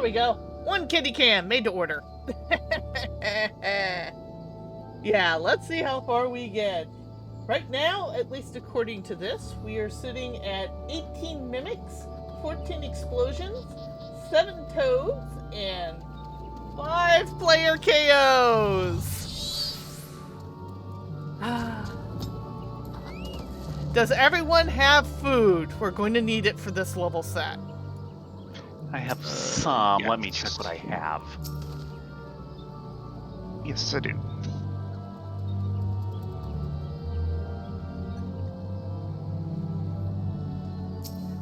we go. 1 kitty can, made to order. Yeah, let's see how far we get. Right now, at least according to this, we are sitting at 18 mimics, 14 explosions, 7 toads, and 5 player KOs. Does everyone have food? We're going to need it for this level set. I have some. yes. Let me check what I have. Yes, I do.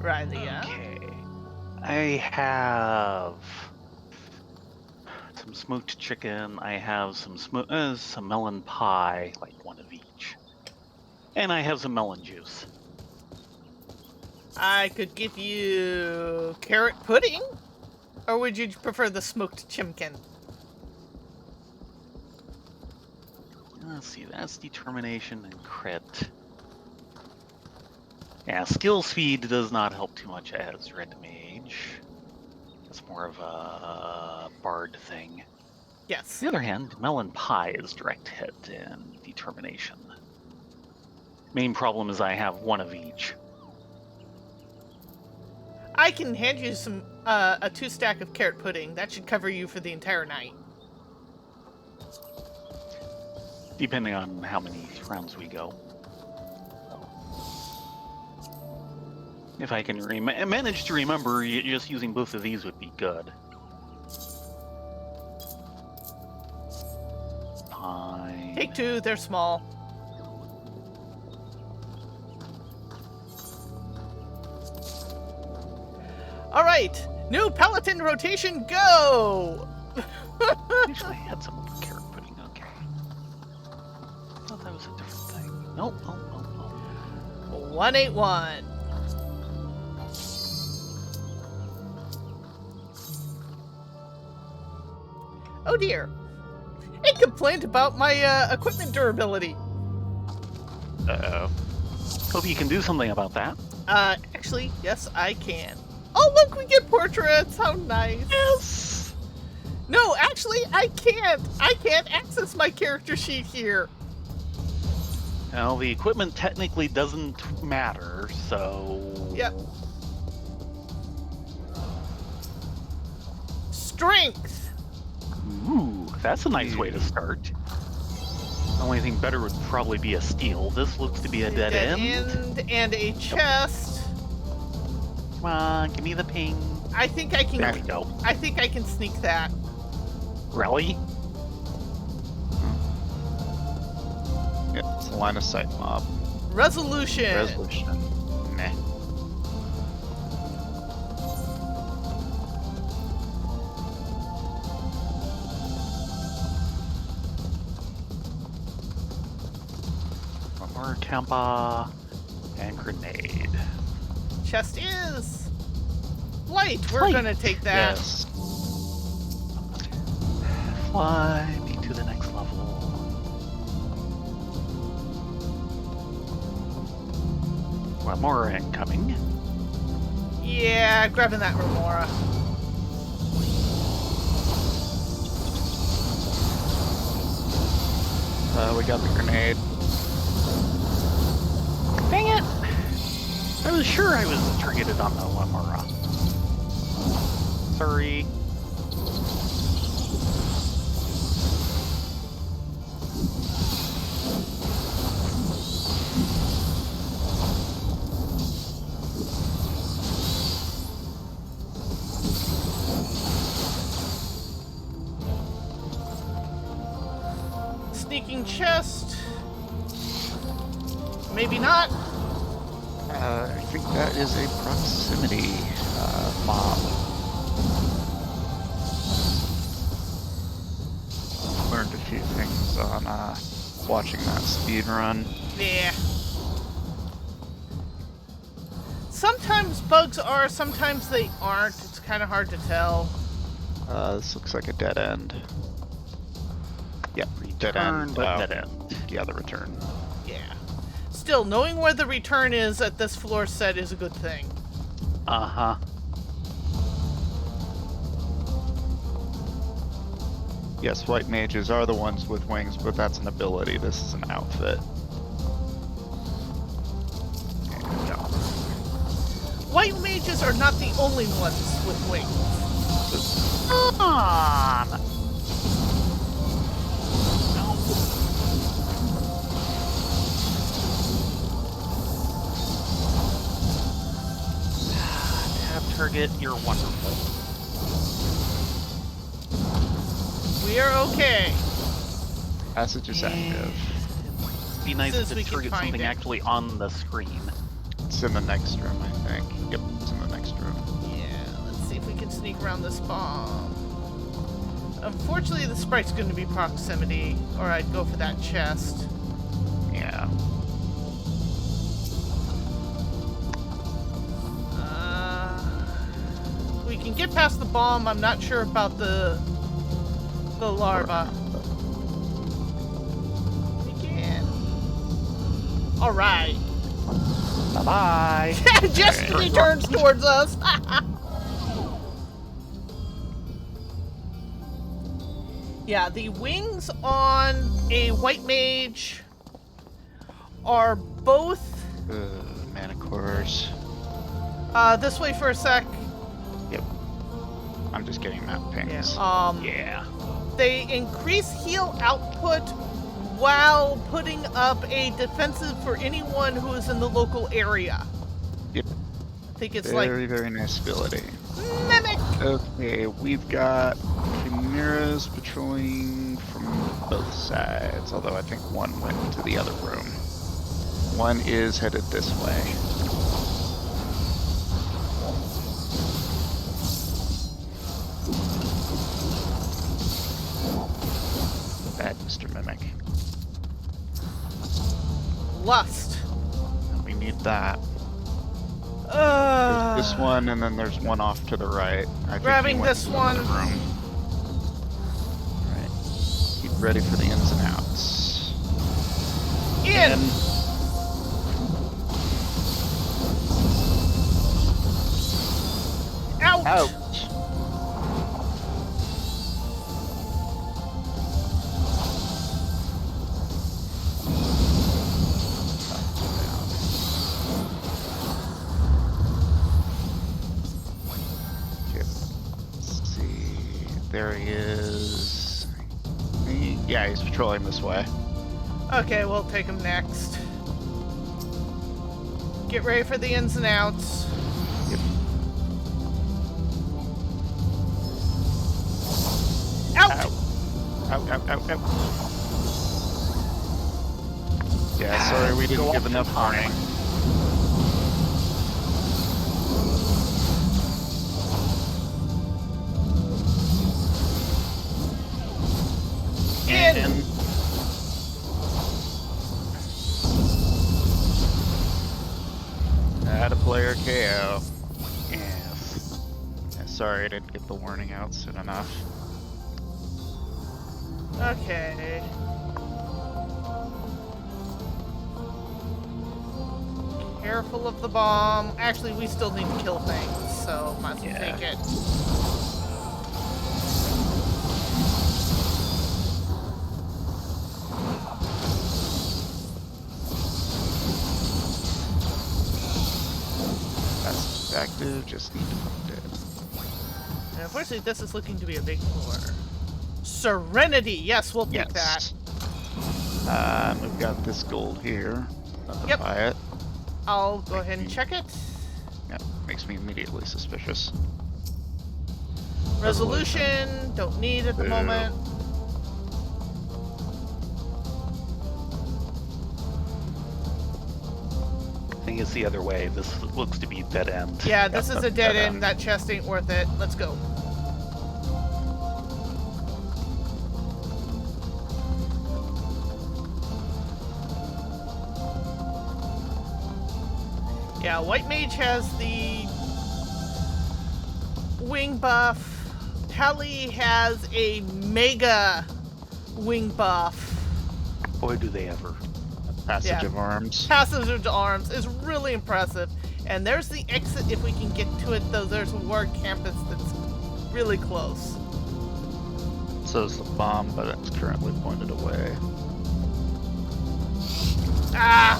Riley, Okay. I have some smoked chicken. I have some melon pie, like 1 of each. And I have some melon juice. I could give you carrot pudding, or would you prefer the smoked chimkin? Let's see, that's determination and crit. Yeah, skill speed does not help too much as Red Mage. That's more of a bard thing. On Yes. the other hand, melon pie is direct hit and determination. Main problem is I have 1 of each. I can hand you some a 2 stack of carrot pudding. That should cover you for the entire night. Depending on how many rounds we go. If I can manage to remember, just using both of these would be good. Fine. Take 2, they're small. All right, new Peloton rotation, go! Actually, I had some carrot pudding, okay. I thought that was a different thing. Nope, oh. 181. Oh dear. A complaint about my equipment durability. Uh-oh. Hope you can do something about that. Actually, yes, I can. Oh, look, we get portraits. How nice. Yes! No, actually, I can't. I can't access my character sheet here. Well, the equipment technically doesn't matter, so... Yep. Strength. Ooh, that's a nice way to start. The only thing better would probably be a steal. This looks to be a dead end. And a chest. Come on, give me the ping. I think I can. There we go. I think I can sneak that. Really? Yep, it's a line of sight mob. Resolution. Resolution. Meh. One more Tampa and grenade. Chest is light. We're Light. gonna take that. Yes. Fly me to the next level. One more incoming. Yeah, grabbing that Remora. We got the grenade. Dang it! I was sure I was targeted on the Lamora. Sorry. Sneaking chest. Maybe not. I think that is a proximity mob. Learned a few things on watching that speed run. Yeah. Sometimes bugs are, sometimes they aren't. It's kind of hard to tell. This looks like a dead end. Yep, dead Turn, end. but dead end. Yeah, the return. Yeah. Still, knowing where the return is at this floor set is a good thing. Uh-huh. Yes, white mages are the ones with wings, but that's an ability. This is an outfit. And no. White mages are not the only ones with wings. Come on! Tab target, you're wonderful. We are okay. Passage is active. It'd be nice As if we it can targets find something it. actually on the screen. It's in the next room, I think. Yep, it's in the next room. Yeah, let's see if we can sneak around this bomb. Unfortunately, the sprite's going to be proximity, or I'd go for that chest. Yeah. We can get past the bomb. I'm not sure about the larva. We can. All right. Bye-bye! Just as he turns towards us. Yeah, the wings on a white mage are both Manicores. this way for a sec. Yep. I'm just getting map pings. Yeah. They increase heal output while putting up a defensive for anyone who is in the local area. Yep. I think it's Very, very nice ability. like mimic. Okay, we've got chimeras patrolling from both sides, although I think one went to the other room. One is headed this way. Bad Mr. Mimic. Lust. We need that. There's this one, and then there's one off to the right. I think Grabbing he went this to the other one. room. Right. Keep ready for the ins and outs. In. Out. Out. Let's see. There he is. Yeah, he's patrolling this way. Okay, we'll take him next. Get ready for the ins and outs. Yep. Out. Out. Yeah, sorry we didn't give enough warning. In. Add a player KO. Yes. Yeah, sorry I didn't get the warning out soon enough. Okay. Careful of the bomb. Actually, we still need to kill things, so might as well Yeah. take it. That's active, just need to find it. And unfortunately, this is looking to be a big floor. Serenity! Yes, we'll take that. We've got this gold here. Nothing Yep. to buy it. I'll go ahead and check it. Yep, makes me immediately suspicious. Resolution, don't need at the Boo. moment. I think it's the other way. This looks to be dead end. Yeah, this is a dead dead end. end. That chest ain't worth it. Let's go. Yeah, White Mage has the wing buff. Pally has a mega wing buff. Boy, do they ever. Passage Yeah. of arms. Passage to arms is really impressive. And there's the exit if we can get to it, though there's a war campus that's really close. So's the bomb, but it's currently pointed away. Ah!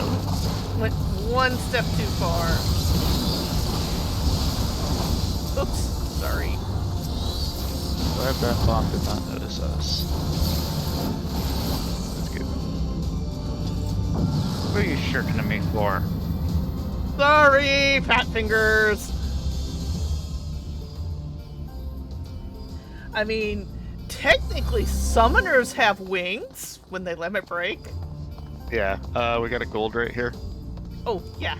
Went one step too far. Oops, sorry. Glad that bomb did not notice us. That's good. What are you shirking at me for? Sorry, fat fingers. I mean, technically summoners have wings when they limit break. Yeah, we got a gold right here. Oh, yeah.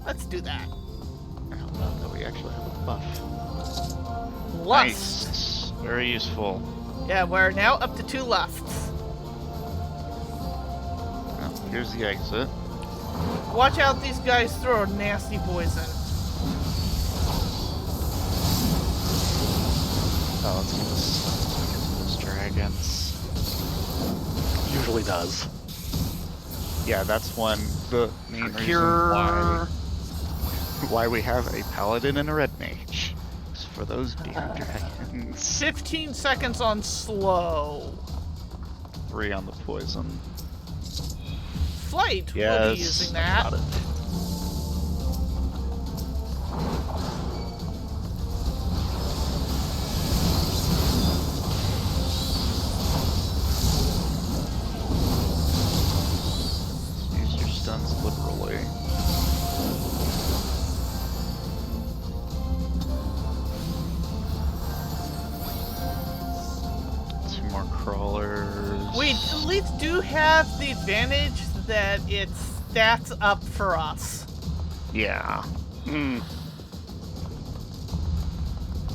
Let's do that. How about that we actually have a buff? Lust. Nice. Very useful. Yeah, we're now up to 2 lusts. Well, here's the exit. Watch out, these guys throw a nasty poison. Oh, let's get those dragons. Usually does. Yeah, that's the main reason Cure. why we have a paladin and a red mage. It's for those dear dragons. 15 seconds on slow. 3 on the poison. Flight will Yes, be using that. Got it. Use your stuns liberally. Two more crawlers. We at least do have the advantage that it stacks up for us. Yeah. Hmm.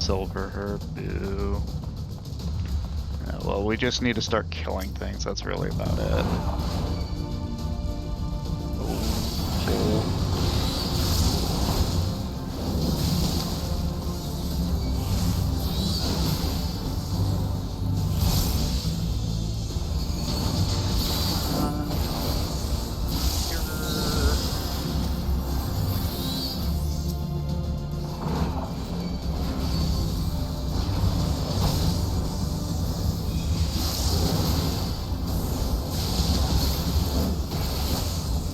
Silver herb, boo. Yeah, well, we just need to start killing things. That's really about it. Oh,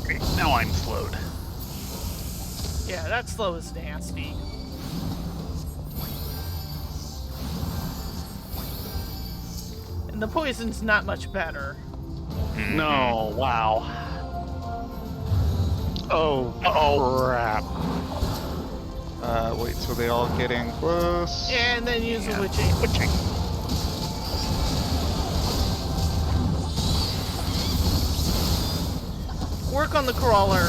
Great. Now I'm slowed. Yeah, that slow is nasty. And the poison's not much better. No. Wow. oh Uh-oh. crap. Wait till they all get in close. And then use a witching. Witching. Work on the crawler.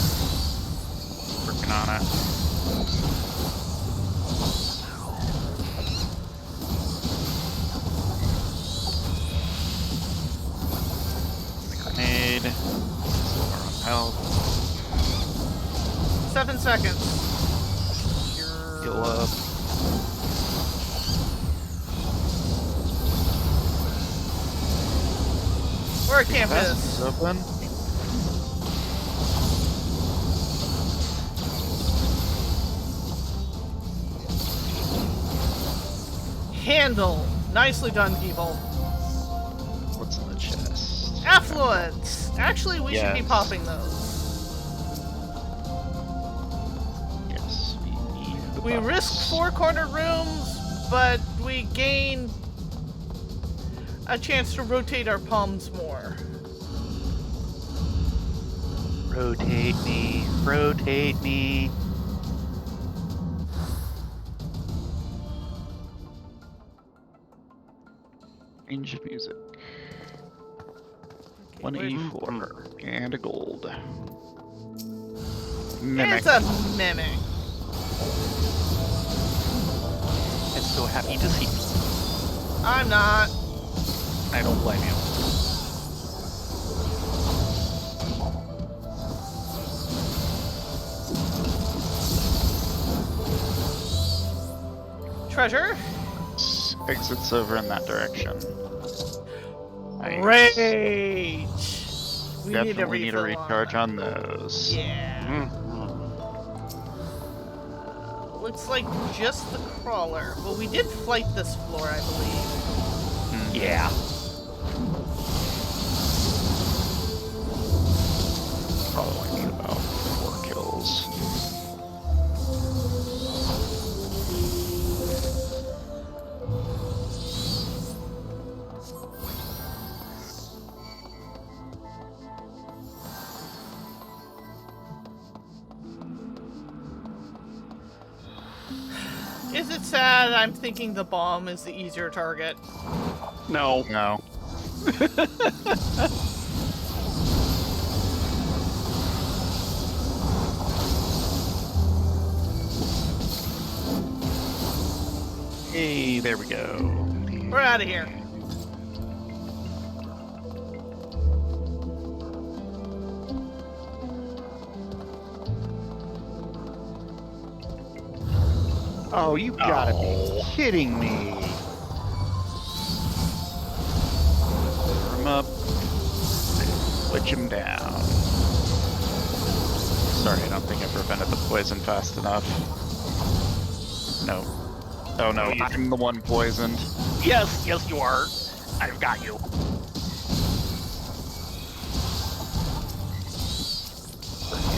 Working on it. Grenade. Silver on health. 7 seconds. Heal up. Where a camp Pass is. open. Handle. Nicely done, people. What's in the chest? Affluence. Actually, we should be Yes. popping those. Yes, we need the We buffs. risk 4 corner rooms, but we gain a chance to rotate our palms more. Rotate me. Rotate me. Range of music. Okay, 184 and a gold. where's- Mimic. It's a mimic. I'm so happy to see you. I'm not. I don't blame you. Treasure. Exits over in that direction. Nice. Rage. We Definitely need a refill recharge on on those. that. Yeah. Looks like just the crawler. Well, we did flight this floor, I believe. Yeah. Is it sad I'm thinking the bomb is the easier target? No. No. Hey, there we go. We're out of here. Oh, you gotta Oh. be kidding me. Arm up. Switch him down. Sorry, I don't think I prevented the poison fast enough. No. Oh no, I'm the one poisoned. Yes, yes, you are. I've got you.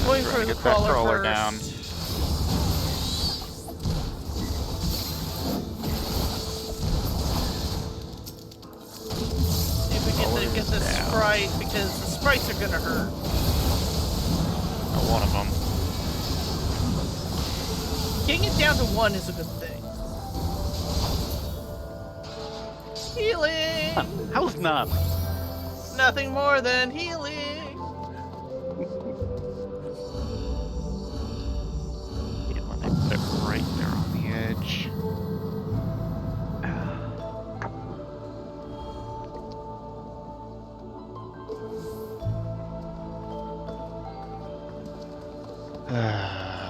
Going Trying for to the get that crawler crawler first. down. If we get the Down. sprite, because the sprites are gonna hurt. One of them. Getting it down to 1 is a good thing. Healing! How's none? Nothing more than healing! Yeah, let me put it right there on the edge.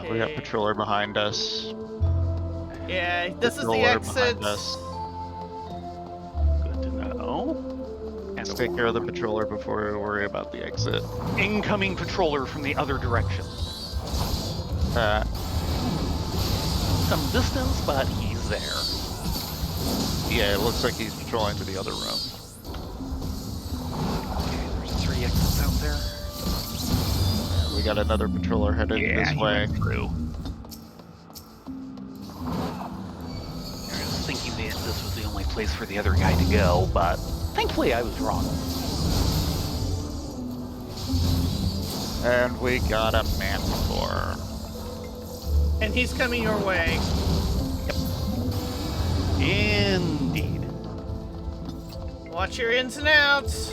We got Okay. patroller behind us. Yeah, this is the Patroller exit. behind us. Good to know. And Let's take care of the patroller before we worry about the exit. incoming patroller from the other direction. Some distance, but he's there. Yeah, it looks like he's patrolling to the other room. Okay, there's 3 exits out there. We got another patroller headed this he way. went through. I was thinking that this was the only place for the other guy to go, but thankfully I was wrong. And we got a Manticore. And he's coming your way. Indeed. Watch your ins and outs.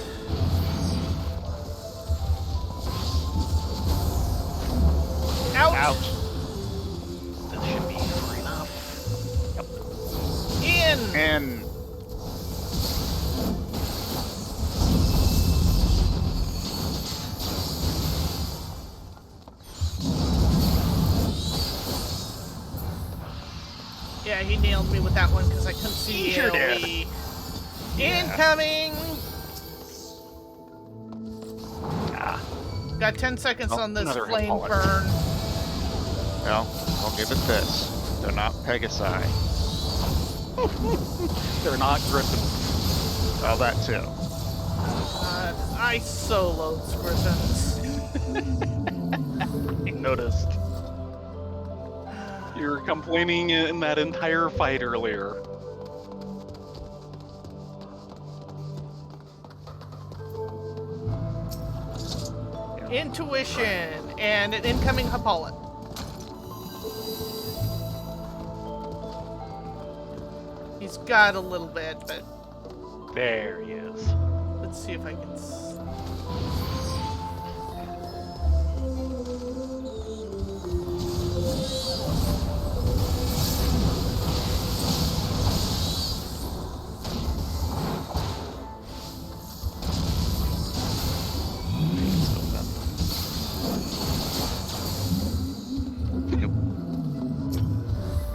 Out! Out. That should be far enough. In! And Yeah, he nailed me with that one because I couldn't see He sure did. AoE. Incoming! Ah, Got 10 seconds Oh, on this another flame Hippolyte. burn. well, I'll give it this. They're not Pegasi. they're not Griffins. Well, that too. I so loathe Griffins. I noticed. You were complaining in that entire fight earlier. Intuition and an incoming Hippolyte. He's got a little bit, but There he is. let's see if I can.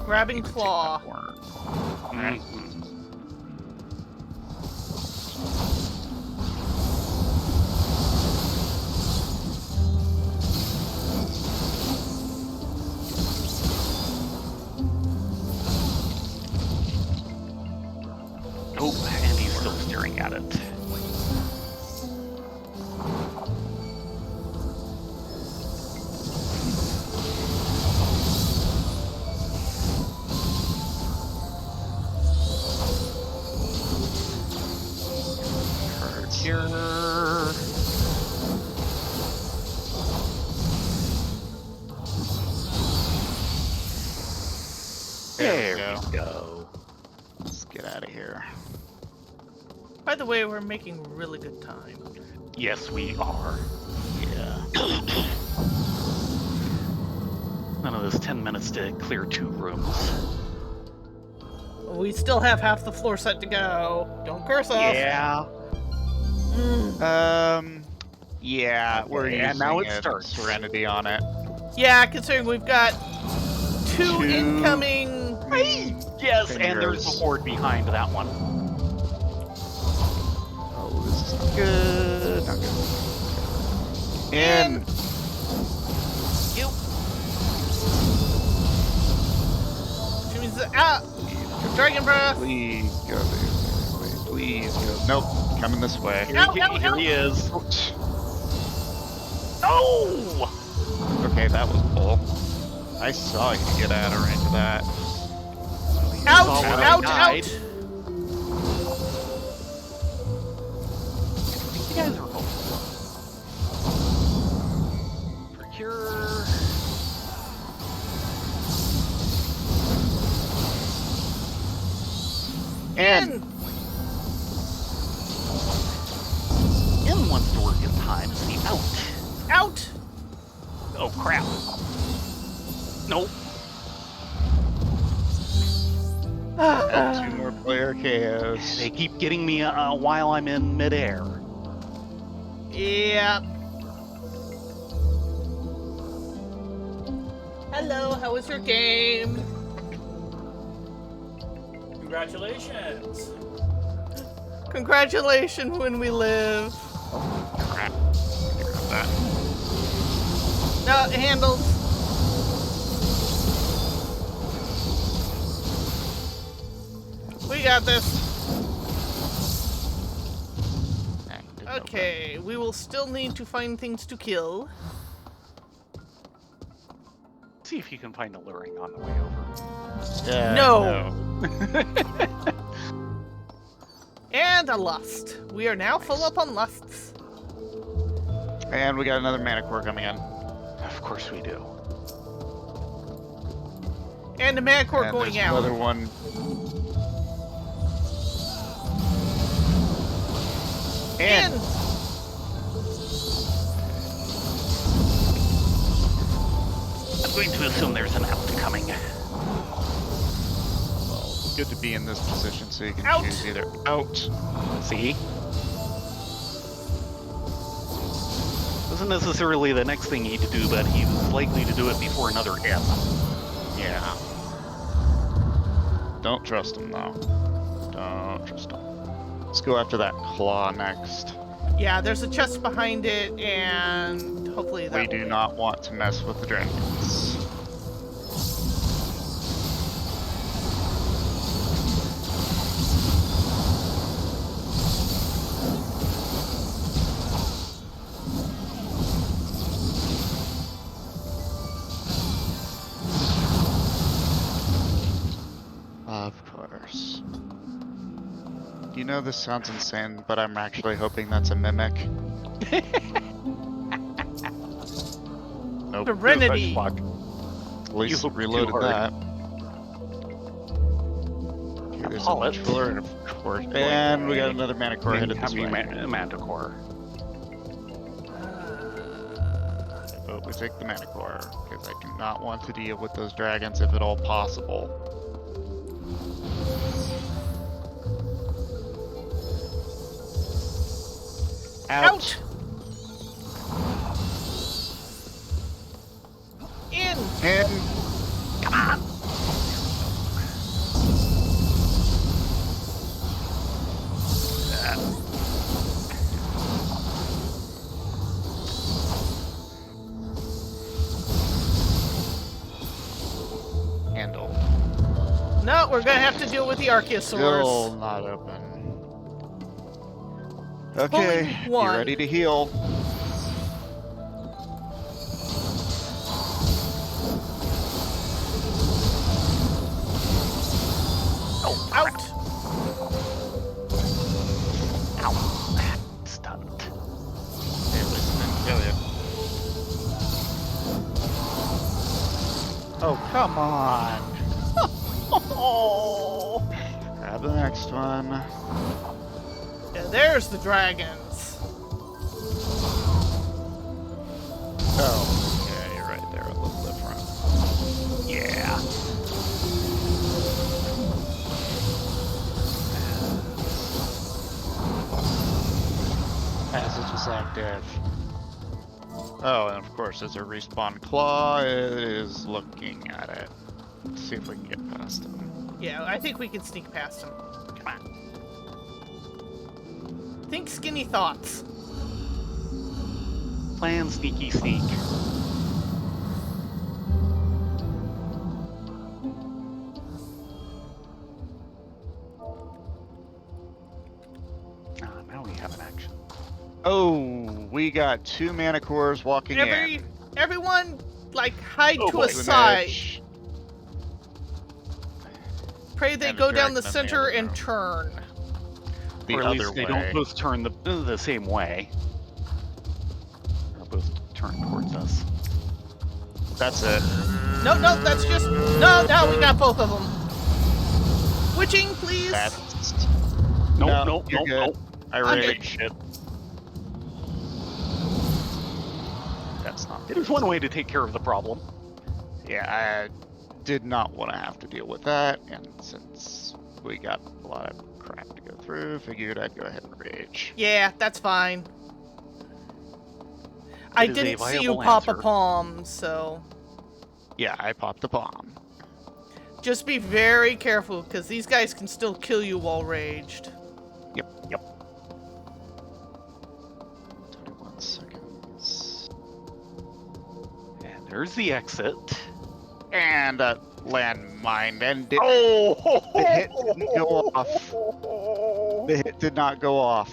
Grabbing claw. Mhm. Oh, and he's still staring at it. Cards here. There we There go. go. Let's get out of here. By the way, we're making really good time. Yes, we are. Yeah. None of this 10 minutes to clear 2 rooms. We still have half the floor set to go. Don't curse us. Yeah. Yeah, we're Okay, using and now it starts. Serenity on it. Yeah, considering we've got two incoming. Yes, and there's Fingers. the horde behind that one. Oh, this is not good. Not good. And You. Jimmy's out. Dragon breath. please go this way. Please go. Nope, coming this way. Here, Ow, he, ow, here ow. he is. Ouch. Oh! Okay, that was bull. I saw you get out of range of that. Out, Saw where I out, died. out. You guys are both. Procure. And In wants to work in time. See, out. Out. Oh, crap. Nope. got 2 more player KOs. They keep getting me while I'm in midair. Yeah. Hello, how was your game? Congratulations! Congratulations when we live. Crap. Grab that. No, handled. We got this. Didn't open. Okay, we will still need to find things to kill. See if you can find a luring on the way over. No. And a lust. We are now full up on lusts. And we got another mana core coming in. Of course we do. And a mana core And going there's out. another one. In. I'm going to assume there's an out coming. Good to be in this position so you can Out. choose either out. See? Isn't necessarily the next thing you need to do, but he's likely to do it before another M. Yeah. Don't trust him though. Don't trust him. Let's go after that claw next. Yeah, there's a chest behind it, and hopefully that We will do be- not want to mess with the dragons. Of course. You know this sounds insane, but I'm actually hoping that's a mimic. Nope. Serenity. Fuck. At least You hope reloaded too hard. that. Okay, there's Pull a it. controller and a torch. And we got another mana core headed this way. Manticore. But we take the mana core, because I do not want to deal with those dragons if at all possible. Out. In. And Come on. handle. No, we're gonna have to deal with the Archeosaurus. Still not open. Okay, you one. ready to heal? Oh, out. Ow. Stunned. At least it didn't kill you. Oh, come on. Oh. next one. Yeah, there's the dragons. Oh, yeah, you're right. They're a little different. Yeah. Passage is active. Oh, and of course, as a respawn claw, it is looking at it. Let's see if we can get past him. Yeah, I think we can sneak past him. Come on. Think skinny thoughts. Plan sneaky sneak. Now we have an action. Oh, we got 2 Manticores walking in. Everyone, like, hide Oh, to boy. a To an side. edge. Pray they And go a down the dragon in the center other and room. turn. The Or at other least they way. don't both turn the same way. Or both turn towards us. That's it. No, that's just... No, we got both of them. Switching, please. That's... Nope, you're good. nope. I Okay. raged. Shit. That's not There's one way to take care of the problem. Yeah, I did not want to have to deal with that, and since we got a lot of crap to go through, figured I'd go ahead and rage. Yeah, that's fine. I It is a didn't see you viable pop a answer. palm, so... Yeah, I popped a bomb. Just be very careful, because these guys can still kill you while raged. Yep. 21 seconds. And there's the exit. And a landmine, and Oh! the hit didn't go off. The hit did not go off.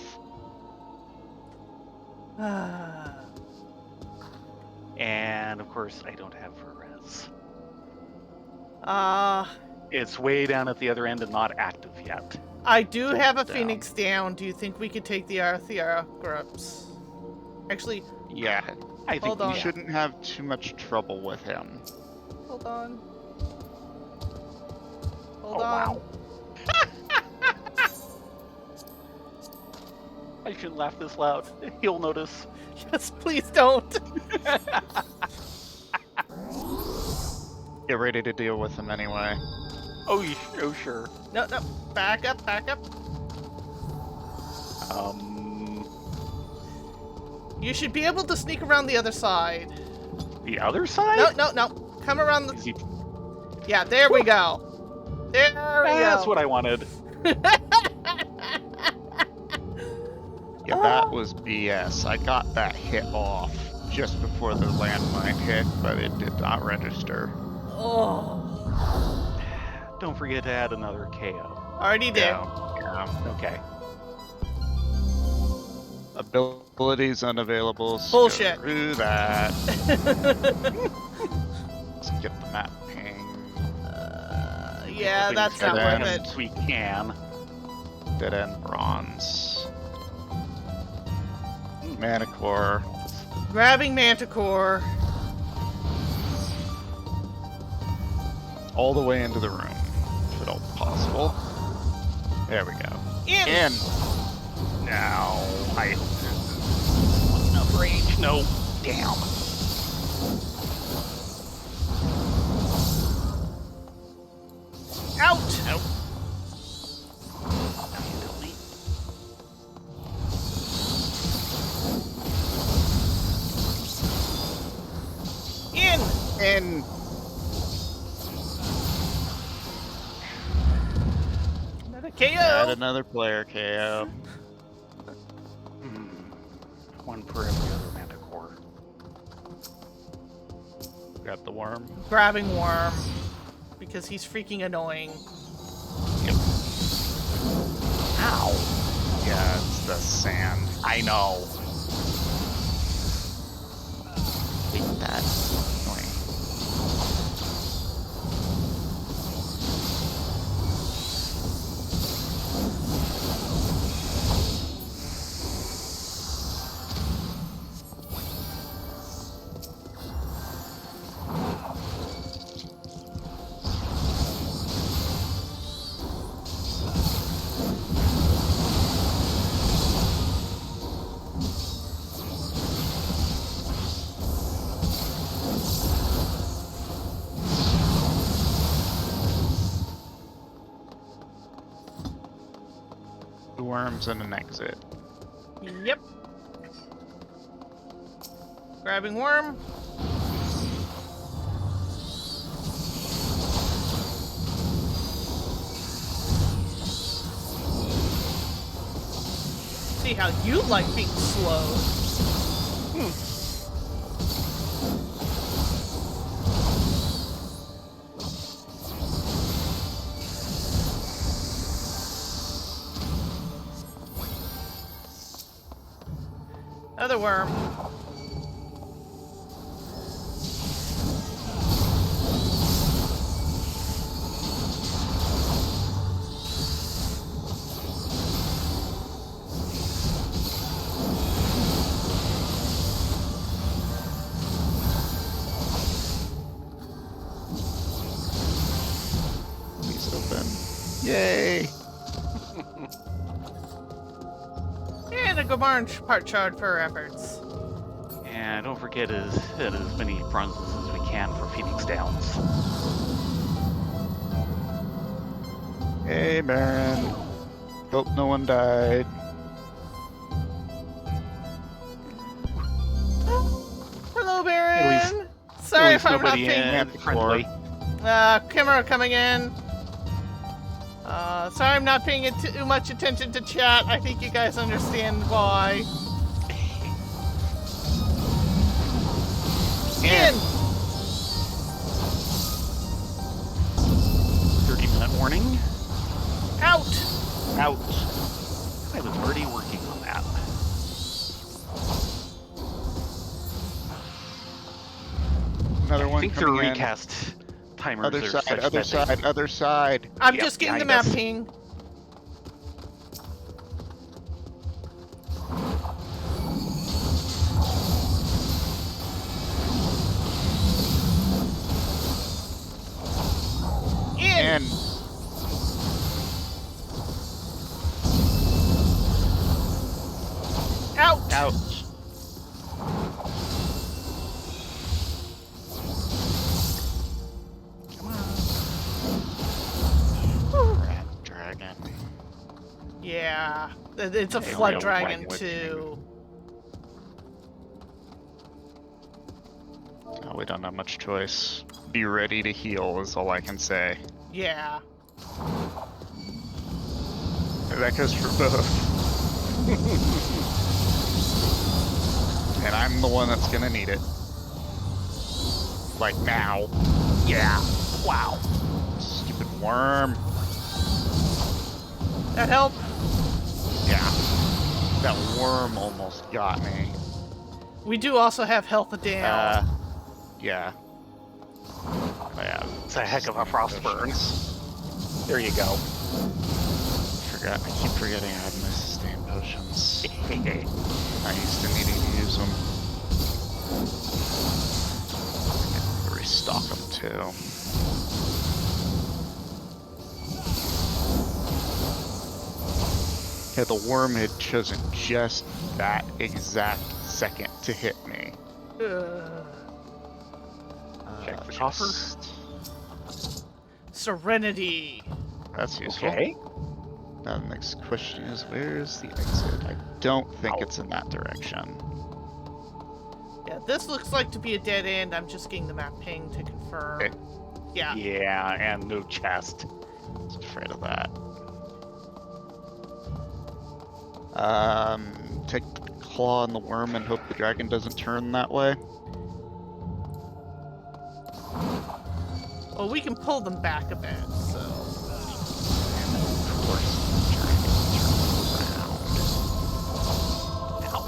And of course, I don't have res. It's way down at the other end and not active yet. I do have a Down. Phoenix down. Do you think we could take the Arthia grips? Actually, Yeah, I think Hold on. you we shouldn't have too much trouble with him. hold on. Hold Oh, on. wow. I shouldn't laugh this loud. He'll notice. Yes, please don't. Get ready to deal with him anyway. Oh, sure. No, back up. You should be able to sneak around the other side. The other side? No. Come around the... Is he- Yeah, there we go. There we That's go. what I wanted. Yeah, that was BS. I got that hit off just before the landmine hit, but it did not register. Oh, Don't forget to add another KO. already did. Yeah. Okay. Abilities unavailable. Bullshit. Screw that. Let's get the map ping. Yeah, that's not Dead worth end. it. We can. Dead end bronze. Manicore. Grabbing Manticore. All the way into the room, if at all possible. There we go. In. Now, I hope there's enough range. No. Damn. Out. Nope. Now you tell me. In. And Another add KO. another player KO. One for every other Manticore. Got the worm. Grabbing Worm. Because he's freaking annoying. Ow. Yeah, it's the sand. I know. Hate that. Annoying. worms and an exit. Yep. Grabbing worm. See how you like being slow. Another worm. Please open. Yay! And a Gomarn part shard for our efforts. And don't forget to hit as many bronzes as we can for Phoenix Downs. Hey, Baron. Hope no one died. Hello, Baron. least- Sorry At if least I'm not nobody paying. friendly. Kimura coming in. Sorry I'm not paying too much attention to chat. I think you guys understand why. In! 30-minute warning. Out! Out. I was already working on that. Another I one think their coming in. recast timers Other are side, such other that side, other side. I'm Yep, just getting the behind map us. ping. In! And Out! out. Rat dragon. Yeah, it's a Okay, flood real dragon language. too. Oh, we don't have much choice. Be ready to heal is all I can say. Yeah. That goes for both. And I'm the one that's gonna need it. Like now. Yeah. Wow. Stupid worm. That help? Yeah. That worm almost got me. We do also have health down. Yeah. Yeah. It's a heck of a frost burn. There you go. I keep forgetting I have my sustain potions. Not used to needing to use them. I can restock them too. Yeah, the worm had chosen just that exact second to hit me. Check the coffer. Serenity. That's useful. Okay. Now the next question is, where's the exit? I don't think it's in that direction. Yeah, this looks like to be a dead end. I'm just getting the map ping to confirm. Okay. Yeah. Yeah, and no chest. I was afraid of that. Take the claw on the worm and hope the dragon doesn't turn that way. Well, we can pull them back a bit, so. Of course, the dragon turns around. Ow.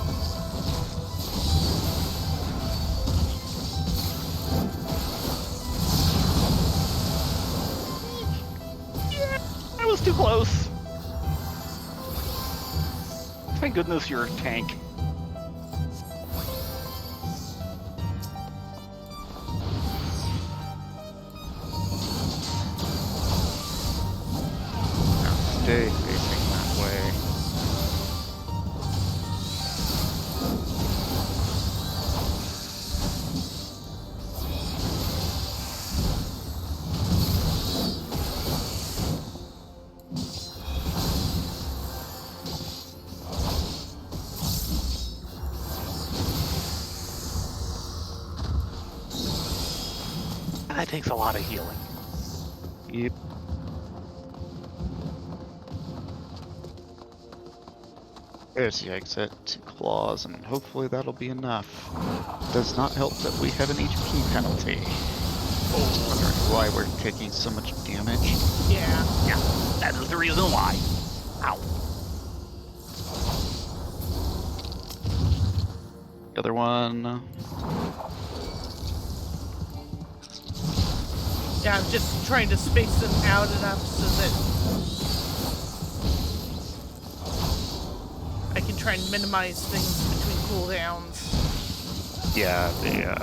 I was too close. Thank goodness you're a tank. Now stay facing that way. That takes a lot of healing. Yep. There's the exit. 2 claws, and hopefully that'll be enough. Does not help that we have an HP penalty. Oh, wondering why we're taking so much damage. Yeah. Yeah, that is the reason why. Ow. The other one. Yeah, I'm just trying to space them out enough so that I can try and minimize things between cooldowns. Yeah, the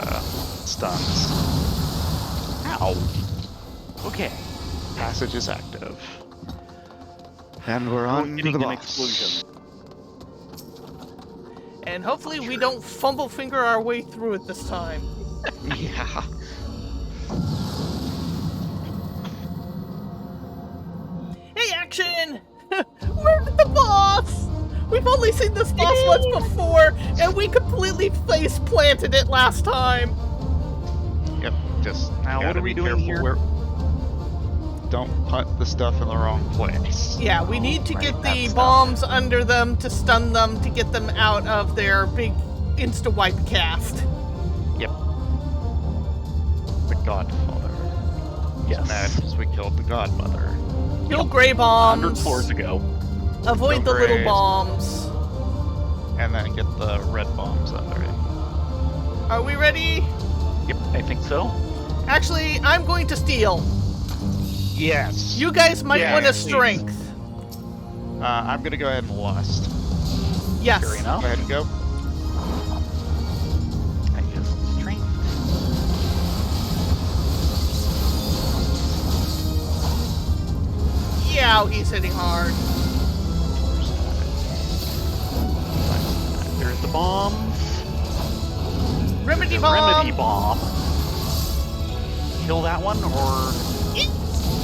stuns. Ow. Okay. Passage is active. And we're on to Getting the an boss. explosion. And hopefully we don't fumble finger our way through it this time. Yeah. Hey, action! We're the boss! We've only seen this boss once before, and we completely face planted it last time. Yep. Just Now, what gotta are we be doing careful here? where- Don't punt the stuff in the wrong place. Yeah, we need to Right, get that the stuff. bombs under them to stun them to get them out of their big insta-wipe cast. Yep. The Godfather. Yes. Mad because we killed the Godmother. Kill gray 100 bombs. floors to go. Avoid Kill the little grays. bombs. And then get the red bombs under it. Are we ready? Yep, I think so. Actually, I'm going to steal. Yes. You guys might Yeah, want to please. strength. I'm gonna go ahead and lust. Yes. Fair enough. Go ahead and go. I just strength. Yeah, he's hitting hard. There's the bombs. Remedy The bomb. remedy bomb. Kill that one, or Eek.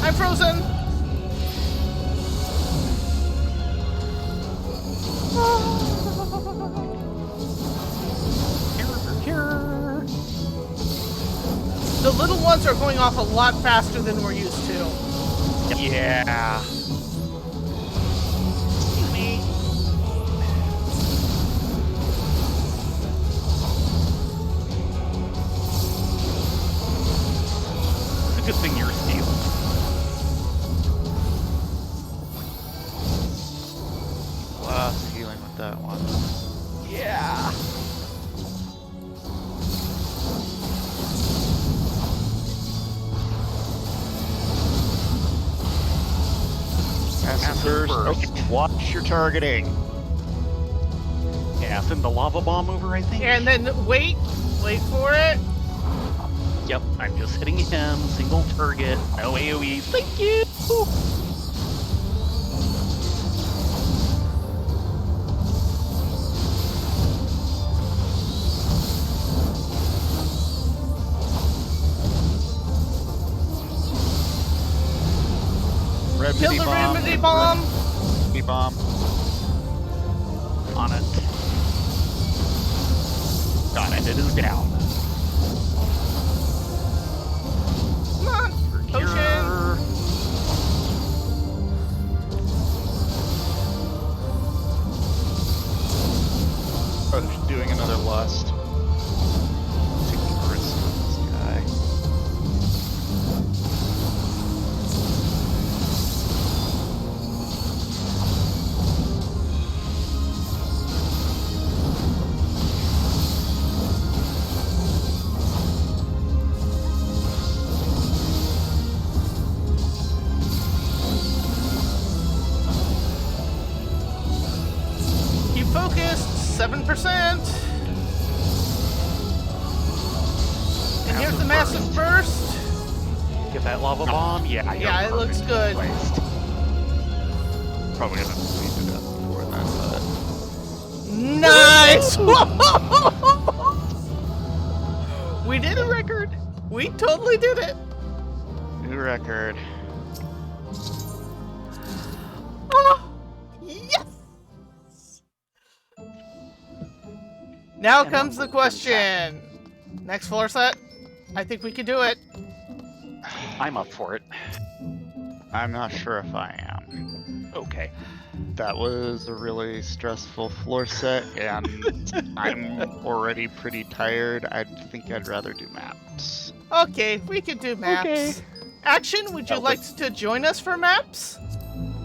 I'm frozen. here. The little ones are going off a lot faster than we're used to. Yeah. Excuse me. It's a good thing you're stealing. Last healing with that one. Yeah. Acid burst. burst. Okay, watch your targeting. Yeah, send the lava bomb over, I think. And then wait for it. Yep, I'm just hitting him. Single target. No AoE. Thank you. Kill the remedy bomb. Remedy bomb. On it. Got it. It is down. Come on. Potion. Cure. Oh, they're doing another lust. Taking a risk on this guy. Keep focused. 7%. And here's the massive burst. Get that lava bomb. Yeah, you're Yeah, it looks perfectly good. placed. Probably gonna bleed to death before then, Nice! We did a record. We totally did it. but new record. Ah, yes. Now And comes the what was question. Next floor set. I think we can do it. I'm up for it. I'm not sure if I am. Okay. That was a really stressful floor set, and I'm already pretty tired. I think I'd rather do maps. Okay, we could do maps. Okay. Action, would you That like to join us for maps?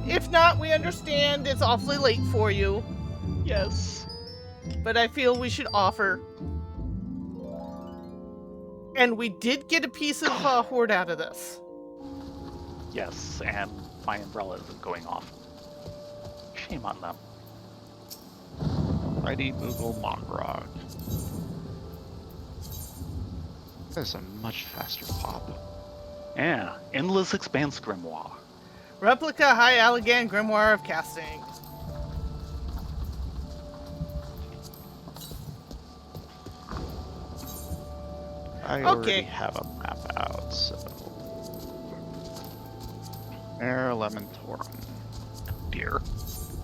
If not, we understand it's awfully late for you, Yes. but I feel we should offer. And we did get a piece of Horde out of this. Yes, and my umbrella isn't going off. Shame on them. Mighty Moogle Mockrock. That's a much faster pop. Yeah, Endless Expanse Grimoire. Replica High Allegan Grimoire of Casting. I Okay. already have a map out, so. Air Elementorum. Dear.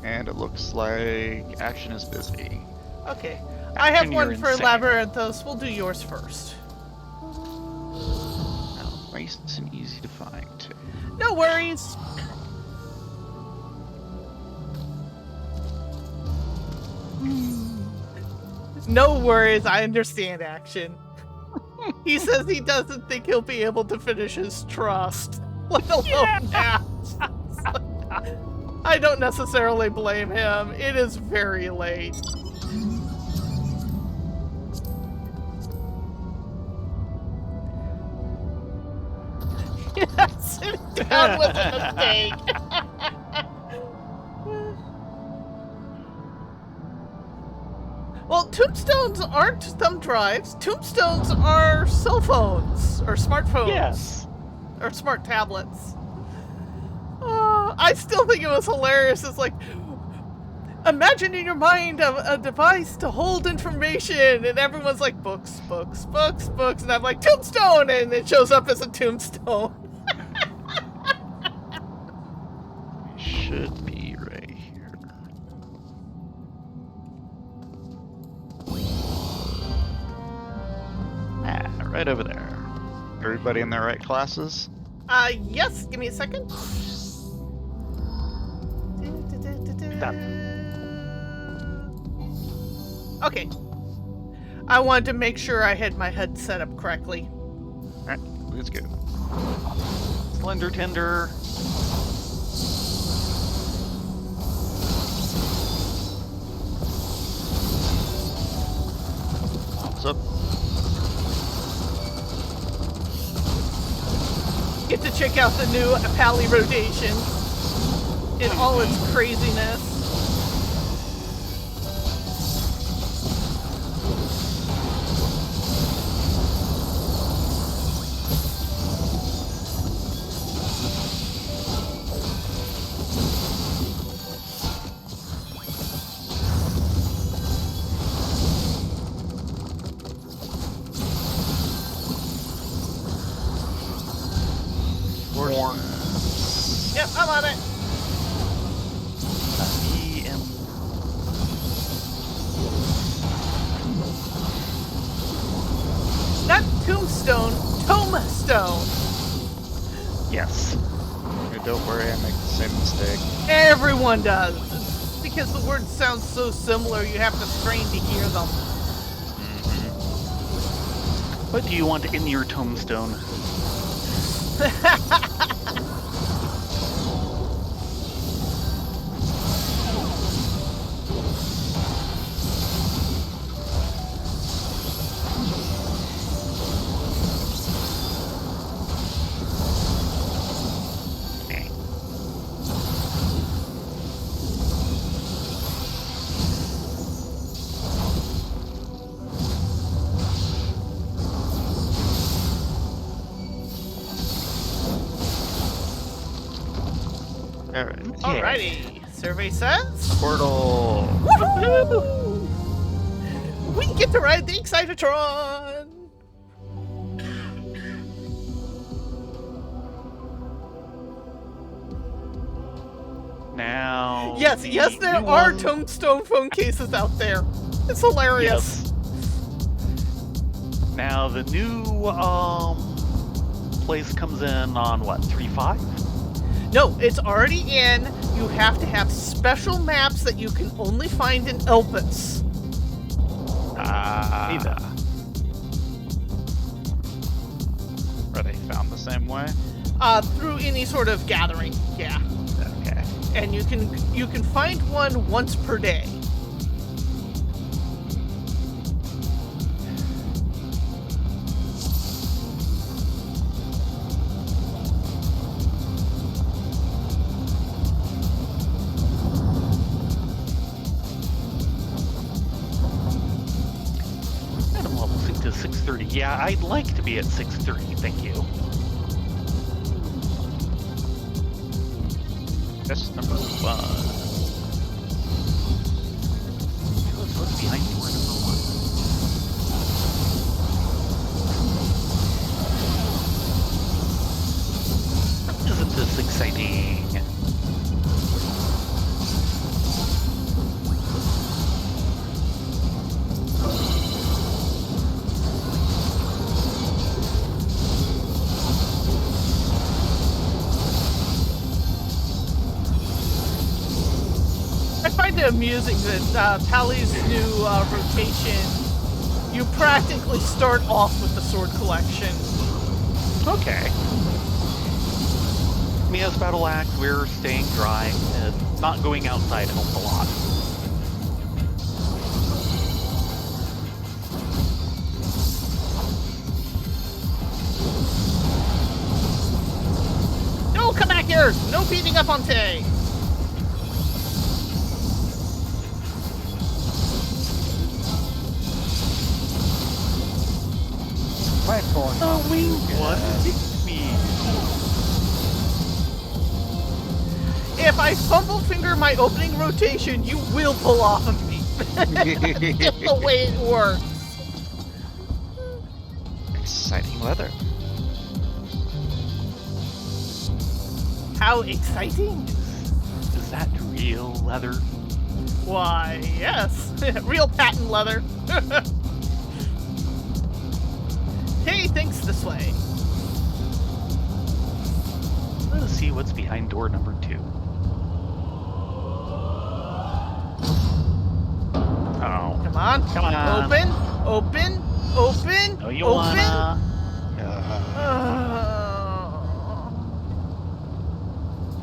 And it looks like action is busy. Okay, I have Action, one you're for insane. Labyrinthos. We'll do yours first. Now, nice and easy to find, too. No worries. No worries, I understand Action. He says he doesn't think he'll be able to finish his trust, let alone that. I don't necessarily blame him. It is very late. Sitting down was a mistake. Well, tombstones aren't thumb drives. Tombstones are cell phones or smartphones. Yes. Or smart tablets. I still think it was hilarious. It's like, imagine in your mind a device to hold information, and everyone's like, books, books, books, books, and I'm like, tombstone, and it shows up as a tombstone. Should be right here. Ah, right over there. Everybody in their right classes? Yes, give me a second. Okay. I wanted to make sure I had my HUD set up correctly. Alright, let's go. Slender Tender. What's up? Get to check out the new Pally rotation in all its craziness. Yep, I'm on it. Not tombstone, tombstone. Yes. Hey, don't worry, I make the same mistake. Everyone does. It's because the words sound so similar, you have to strain to hear them. What do you want in your tombstone? Alright. Alrighty. Survey says. Portal! Woohoo! We get to ride the Excitatron! Now. Yes, the yes, there new are one- tombstone phone cases out there. It's hilarious. Yes. Now the new place comes in on what, 3.5? No, it's already in. You have to have special maps that you can only find in Elpis. Ah. Are they found the same way? Through any sort of gathering, yeah. Okay. And you can find one once per day. Item level sync to 630. Yeah, I'd like to be at 630, thank you. That's number 1. What's behind door number 1? Isn't this exciting? I find it amusing that Pally's new rotation, you practically start off with the sword collection. Okay. Mia's battle axe, we're staying dry, and not going outside helps a lot. No, come back here! No beating up on Tay! Platform. Oh, we what? Me. If I fumble finger my opening rotation, you will pull off of me. Just the way it works. Exciting leather. How exciting! Is that real leather? Why, yes. Real patent leather. Hey, thinks this way. Let us see what's behind door number 2. Oh. Come on. Come on. Open. Open. Open. No, you open. wanna.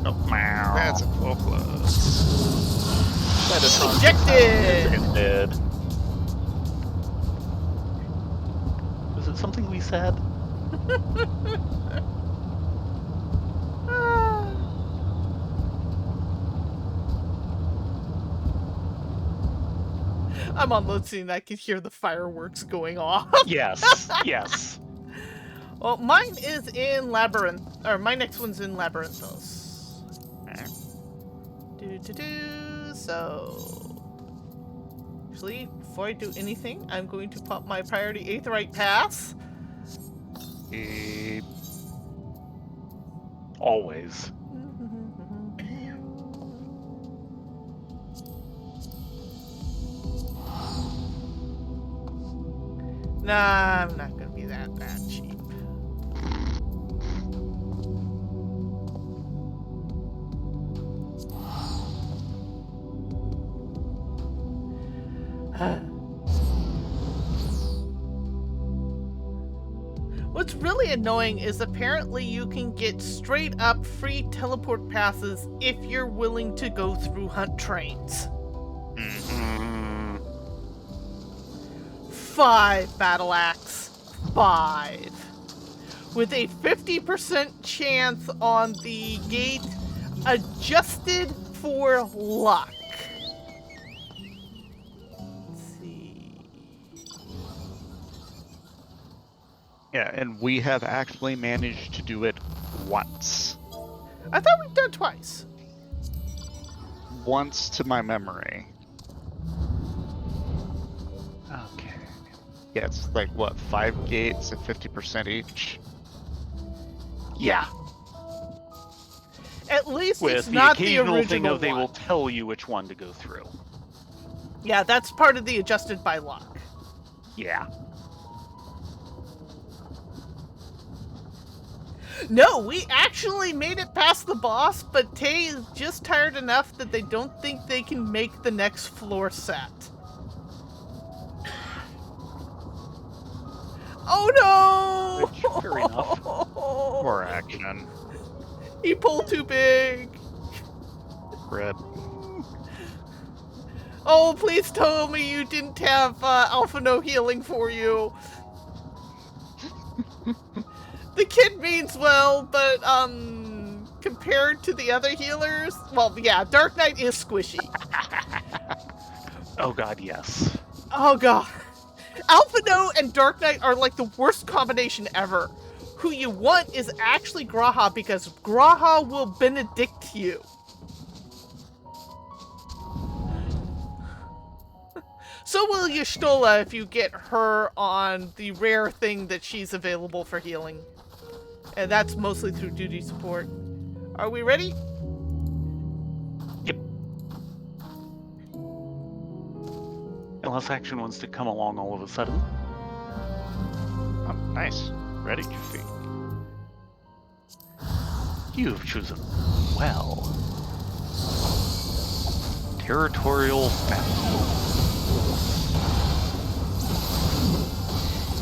Oh, meow. That's a full close. That is Ejected. dead. Was it something we said? I'm on load scene. I can hear the fireworks going off. Yes. Yes. Well, mine is in Labyrinth, or my next one's in Labyrinthos. So, actually, before I do anything, I'm going to pop my priority Aetheryte pass. Always. Nah, I'm not gonna be that cheap. What's really annoying is apparently you can get straight up free teleport passes if you're willing to go through hunt trains. 5 battle axe. 5. With a 50% chance on the gate adjusted for luck. Let's see. Yeah, and we have actually managed to do it once. I thought we'd done twice. Once to my memory. Okay. Yeah, it's like, what, 5 gates at 50% each? Yeah. At least With it's the not the occasional original thing of they one. will tell you which one to go through. Yeah, that's part of the adjusted by luck. Yeah. No, we actually made it past the boss, but Tay is just tired enough that they don't think they can make the next floor set. Oh no! Which, fair enough. Poor action. He pulled too big. Rip. Oh, please tell me you didn't have Alpha No healing for you. The kid means well, but compared to the other healers, well, yeah, Dark Knight is squishy. Oh god, yes. Oh god. Alpha No and Dark Knight are like the worst combination ever. Who you want is actually Graha, because Graha will benedict you. So will Y'shtola if you get her on the rare thing that she's available for healing. And that's mostly through duty support. Are we ready? Yep. Unless action wants to come along all of a sudden. Nice. Ready, Goofy. You've chosen well. Territorial family.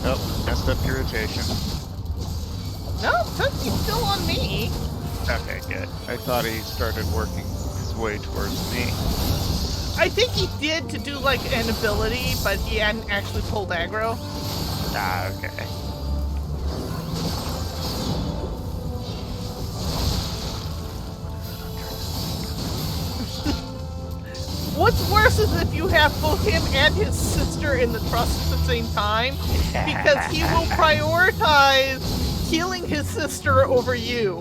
Oh, messed up your rotation. No, Tootsy's still on me. Okay, good. I thought he started working his way towards me. I think he did to do like an ability, but he hadn't actually pulled aggro. Ah, okay. What's worse is if you have both him and his sister in the trust at the same time, because he will prioritize healing his sister over you.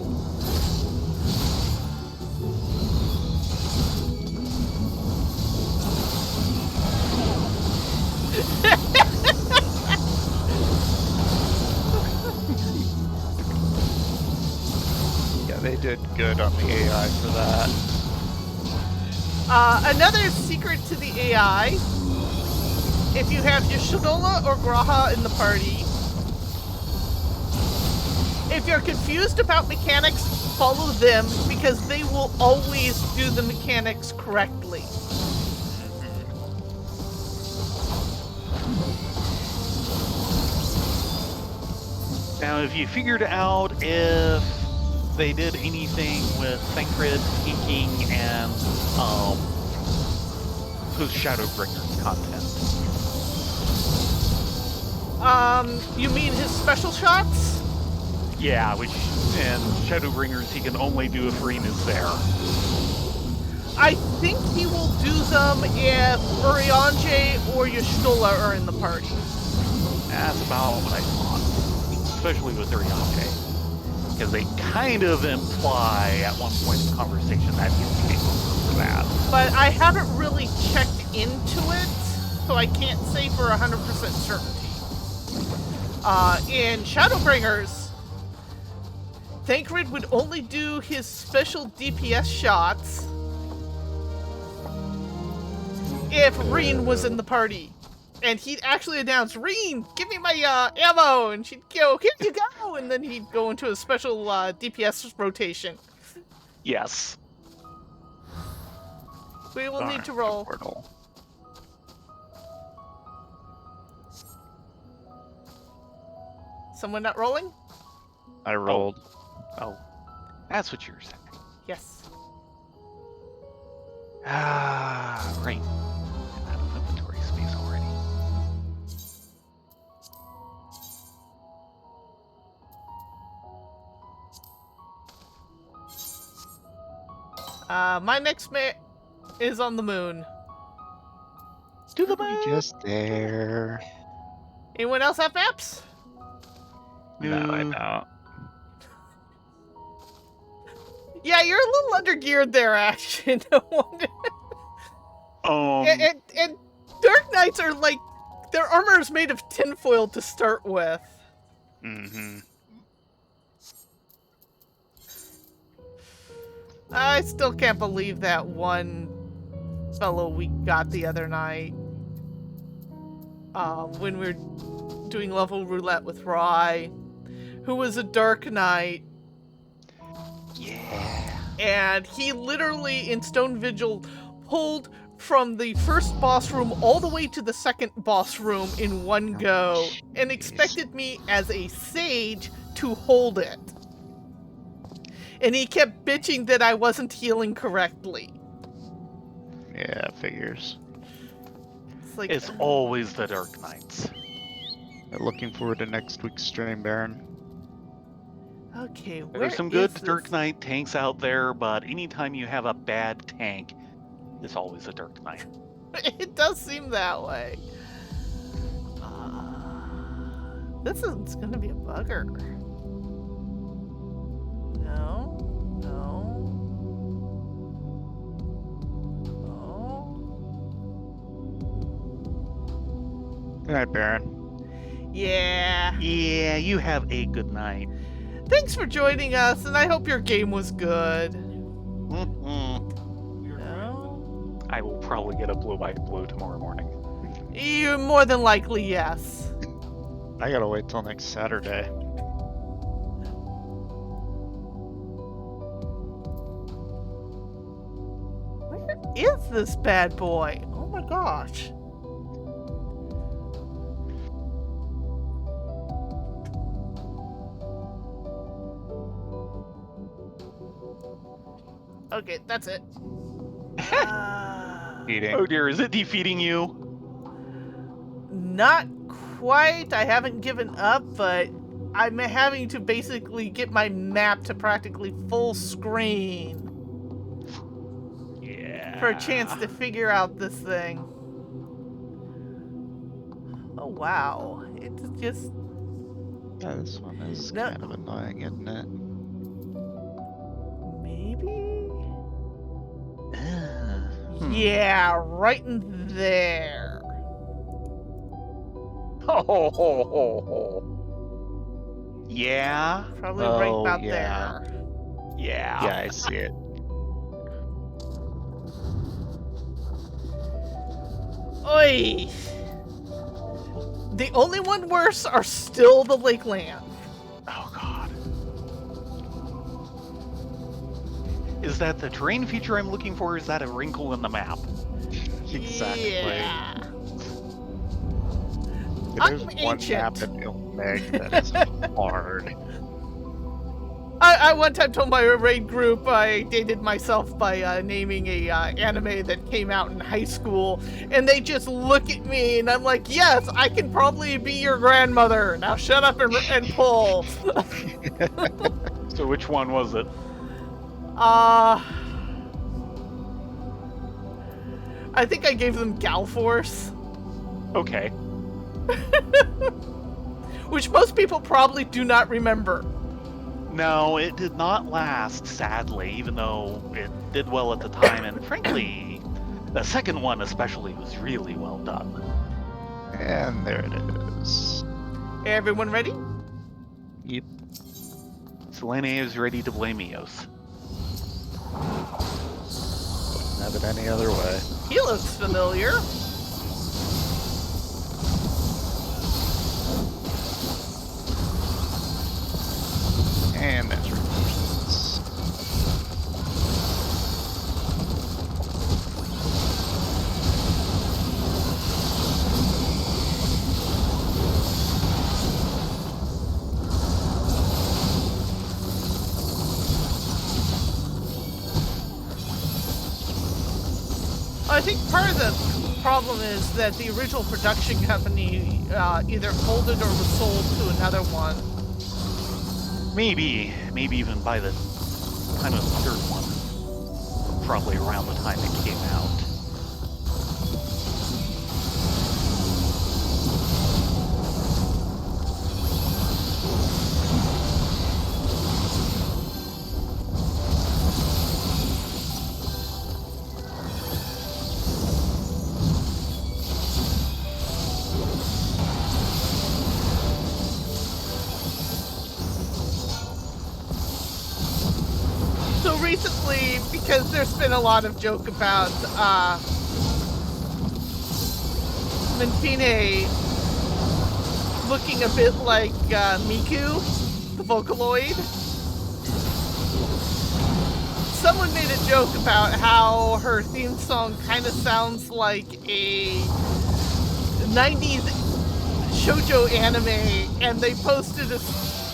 Yeah, they did good on the AI for that. Another secret to the AI, if you have Y'shtola or Graha in the party, if you're confused about mechanics, follow them, because they will always do the mechanics correctly. Now, have you figured out if they did anything with Thancred, inking, and post Shadowbringers content? You mean his special shots? Yeah, which in Shadowbringers he can only do if Reen is there. I think he will do them if Urianger or Y'shtola are in the party. That's about what I thought, especially with Urianger. Because they kind of imply at one point in the conversation that he's capable for that. But I haven't really checked into it, so I can't say for 100% certainty. In Shadowbringers, Thancred would only do his special DPS shots if Reen was in the party. And he'd actually announce, Reen, give me my ammo! And she'd go, here you go! And then he'd go into a special DPS rotation. Yes. We will need to Darn, roll. Portal. Someone not rolling? I rolled. Oh, that's what you're saying. Yes. Ah, right. I'm out of inventory space already. My next mate is on the moon. To the Are we just there? Anyone else have maps? No, I don't. Yeah, you're a little undergeared there, Action. No wonder. And Dark Knights are like, their armor is made of tinfoil to start with. Mm-hmm. I still can't believe that one fellow we got the other night. When we were doing level roulette with Rye, who was a Dark Knight, Yeah. And he literally, in Stone Vigil, pulled from the first boss room all the way to the second boss room in one go, and Jeez. expected me as a sage to hold it. And he kept bitching that I wasn't healing correctly. Yeah, figures. It's like, It's always the Dark Knights. Looking forward to next week's stream, Baron. okay, where There's some good is Dark this? Knight tanks out there, but anytime you have a bad tank, it's always a Dark Knight. It does seem that way. This is gonna be a bugger. No. Good night, Baron. Yeah. Yeah, you have a good night. Thanks for joining us, and I hope your game was good. Mm-mm. No? I will probably get a blue by blue tomorrow morning. You more than likely, yes. I gotta wait till next Saturday. Where is this bad boy? Oh my gosh. Okay, that's it. Eating. Oh dear, is it defeating you? Not quite. I haven't given up, but I'm having to basically get my map to practically full screen Yeah. for a chance to figure out this thing. Oh wow. It's just Yeah, this one is No. kind of annoying, isn't it? maybe? Hmm. Yeah, right in there. Ho, ho, ho, ho, ho. Yeah. Probably right Oh, about yeah. there. Yeah. Yeah, I see it. Oi! The only one worse are still the Lakeland. Oh god. Is that the terrain feature I'm looking for? Or is that a wrinkle in the map? Exactly. Yeah. There's I'm one map ancient. in Ilmeg that is hard. I one time told my raid group I dated myself by naming a anime that came out in high school, and they just look at me, and I'm like, yes, I can probably be your grandmother. Now shut up and pull. So which one was it? I think I gave them Gal Force, Okay. which most people probably do not remember. No, it did not last, sadly, even though it did well at the time, and frankly, the second one especially was really well done. And there it is. Everyone ready? Yep. Selene is ready to blame Eos. Wouldn't have it any other way. He looks familiar. And there's reinforcements. I think part of the problem is that the original production company either folded or was sold to another one. Maybe even by the time of the third one. Probably around the time it came out. So recently, because there's been a lot of joke about Minfine looking a bit like Miku, the Vocaloid. someone made a joke about how her theme song kind of sounds like a 90s shoujo anime, and they posted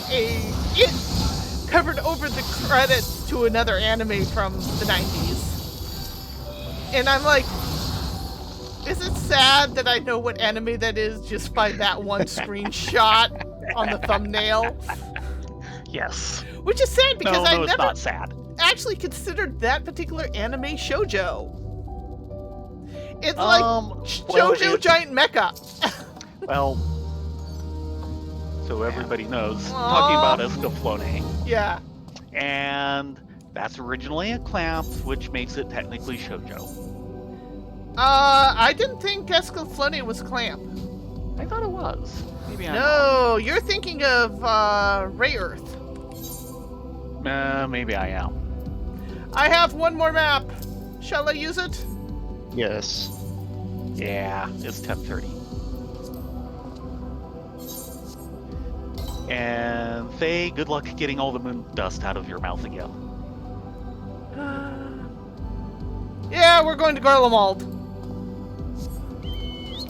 it covered over the credits to another anime from the 90s. And I'm like, is it sad that I know what anime that is just by that one screenshot on the thumbnail? Yes. Which is sad because No, I it's never not sad. actually considered that particular anime shoujo. It's like shoujo giant mecha. Well, so everybody knows, talking about Escaflowne. Yeah. And that's originally a clamp, which makes it technically shoujo. I didn't think Escaflowne was clamp. I thought it was. Maybe I'm No, you're thinking of Ray Earth. wrong. Maybe I am. I have one more map. Shall I use it? Yes. Yeah, it's 10:30. And Faye, good luck getting all the moon dust out of your mouth again. Yeah, we're going to Garlemald.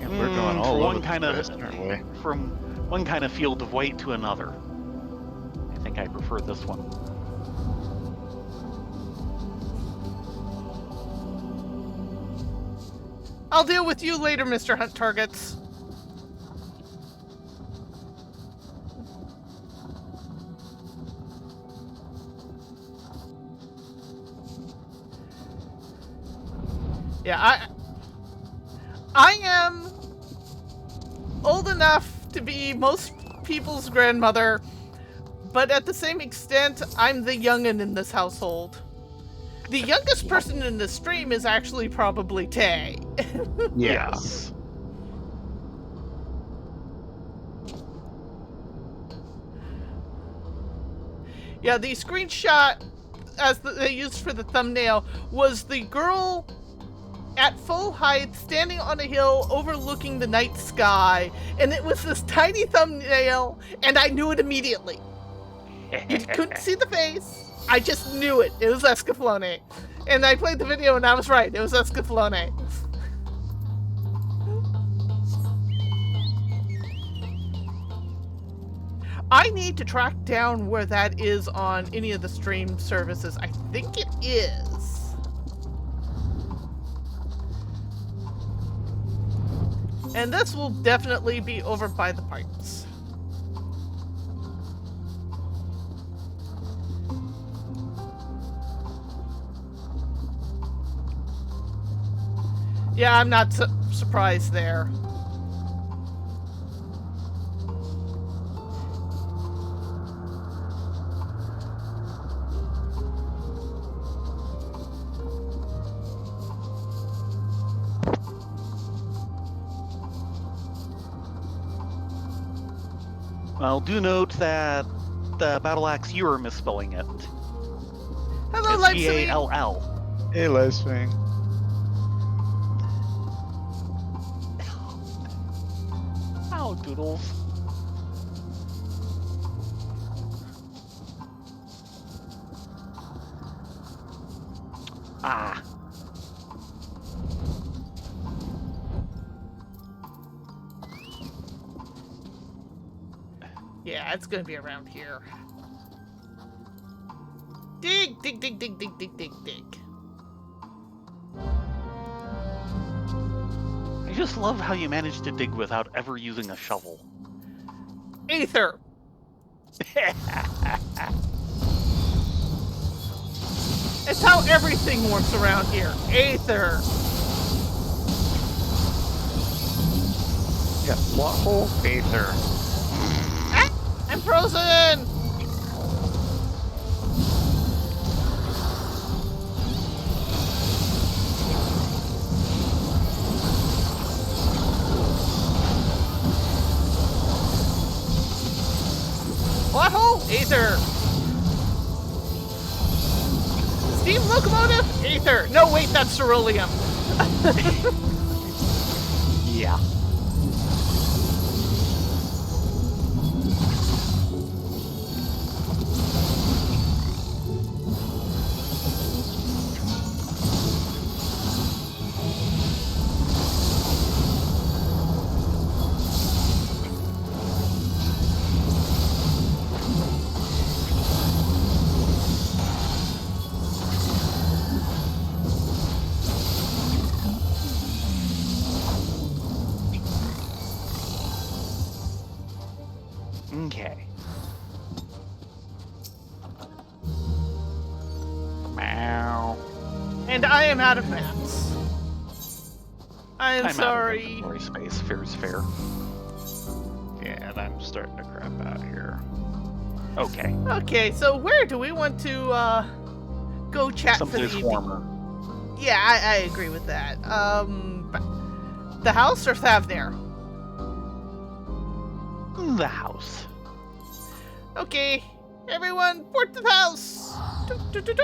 And we're going all from over one the kind of place, aren't we? from one kind of field of white to another. I think I prefer this one. I'll deal with you later, Mr. Hunt Targets. Yeah, I am old enough to be most people's grandmother, but at the same extent, I'm the youngin' in this household. The youngest person in the stream is actually probably Tay. Yeah. Yes. Yeah, the screenshot they used for the thumbnail was the girl at full height standing on a hill overlooking the night sky, and it was this tiny thumbnail, and I knew it immediately. You couldn't see the face. I just knew it. It was Escaflowne. And I played the video and I was right. It was Escaflowne. I need to track down where that is on any of the stream services. I think it is. And this will definitely be over by the pipes. Yeah, I'm not surprised there. Well, do note that the battle axe, you are misspelling it. Hello, It's Leipzig. G-A-L-L. Hey, Leswing. Ow, Doodles. Ah. Yeah, it's gonna be around here. Dig, dig, dig, dig, dig, dig, dig, dig. I just love how you managed to dig without ever using a shovel. Aether. It's how everything works around here. Aether. Yeah, plot hole, Aether. Ah, I'm frozen. Plot hole, Aether. Steam locomotive, Aether. No, wait, that's ceruleum. Yeah. Okay. Meow. And I am out of maps. I'm I'm sorry. out of inventory space. Fair is fair. Yeah, and I'm starting to crap out here. Okay. Okay, so where do we want to go chat for the Someplace evening? warmer. Yeah, I agree with that. The house or Thavnir? The house. Okay, everyone, port to the house. Do-do-do-do.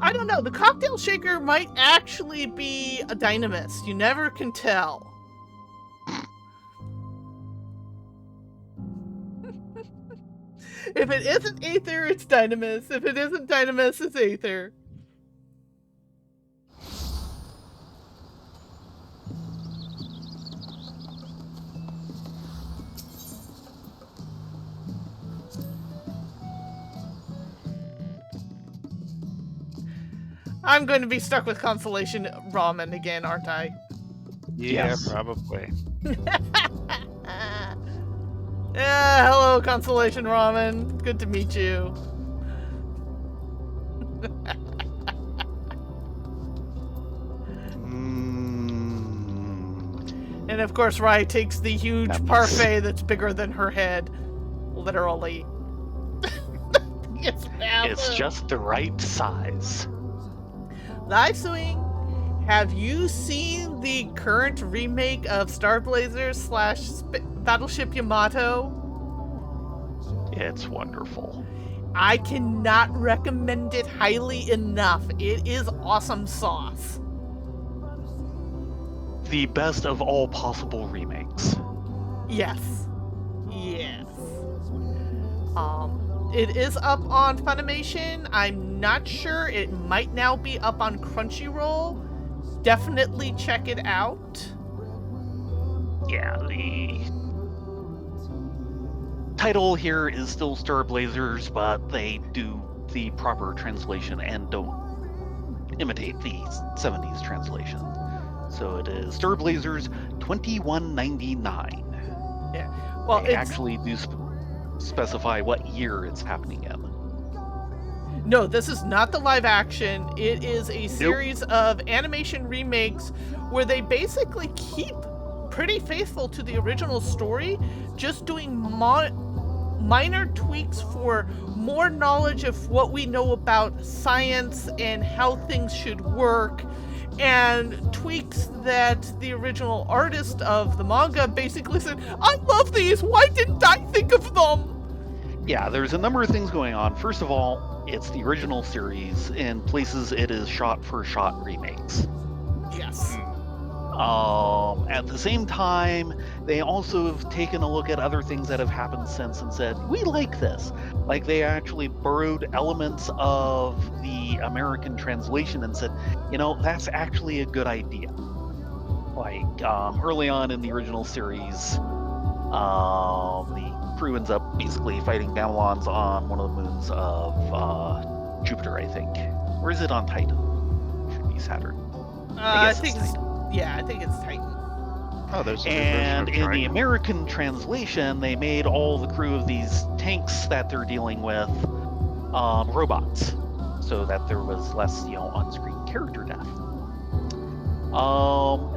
I don't know. The cocktail shaker might actually be a dynamist. You never can tell. If it isn't Aether, it's Dynamis. If it isn't Dynamis, it's Aether. I'm going to be stuck with Constellation Ramen again, aren't I? Yeah, Yes. probably. Yeah, hello, Constellation Ramen. Good to meet you. And of course, Rai takes the huge Nice. parfait that's bigger than her head. Literally. It's massive. It's just the right size. Live Swing, have you seen the current remake of Star Blazers / Battleship Yamato? It's wonderful. I cannot recommend it highly enough. It is awesome sauce. The best of all possible remakes. Yes. Yes. It is up on Funimation. I'm not sure. It might now be up on Crunchyroll. Definitely check it out. Yeah, the title here is still Star Blazers, but they do the proper translation and don't imitate the 70s translation. So it is Star Blazers 2199. Well, They it's actually do specify what year it's happening in. no, this is not the live action. It is a series of animation remakes where they basically keep pretty faithful to the original story, just doing minor tweaks for more knowledge of what we know about science and how things should work, and tweaks that the original artist of the manga basically said, I love these, why didn't I think of them? Yeah, there's a number of things going on. First of all, it's the original series. In places, it is shot-for-shot remakes. Yes. At the same time, they also have taken a look at other things that have happened since and said, we like this. Like, they actually borrowed elements of the American translation and said, you know, that's actually a good idea. Like, early on in the original series, the crew ends up basically fighting Gamelons on one of the moons of Jupiter, I think. Or is it on Titan? Should be Saturn. I guess think it's it's, yeah, I think it's Titan. Oh, there's a new And version of in the Triton. American translation, they made all the crew of these tanks that they're dealing with robots, so that there was less, on-screen character death.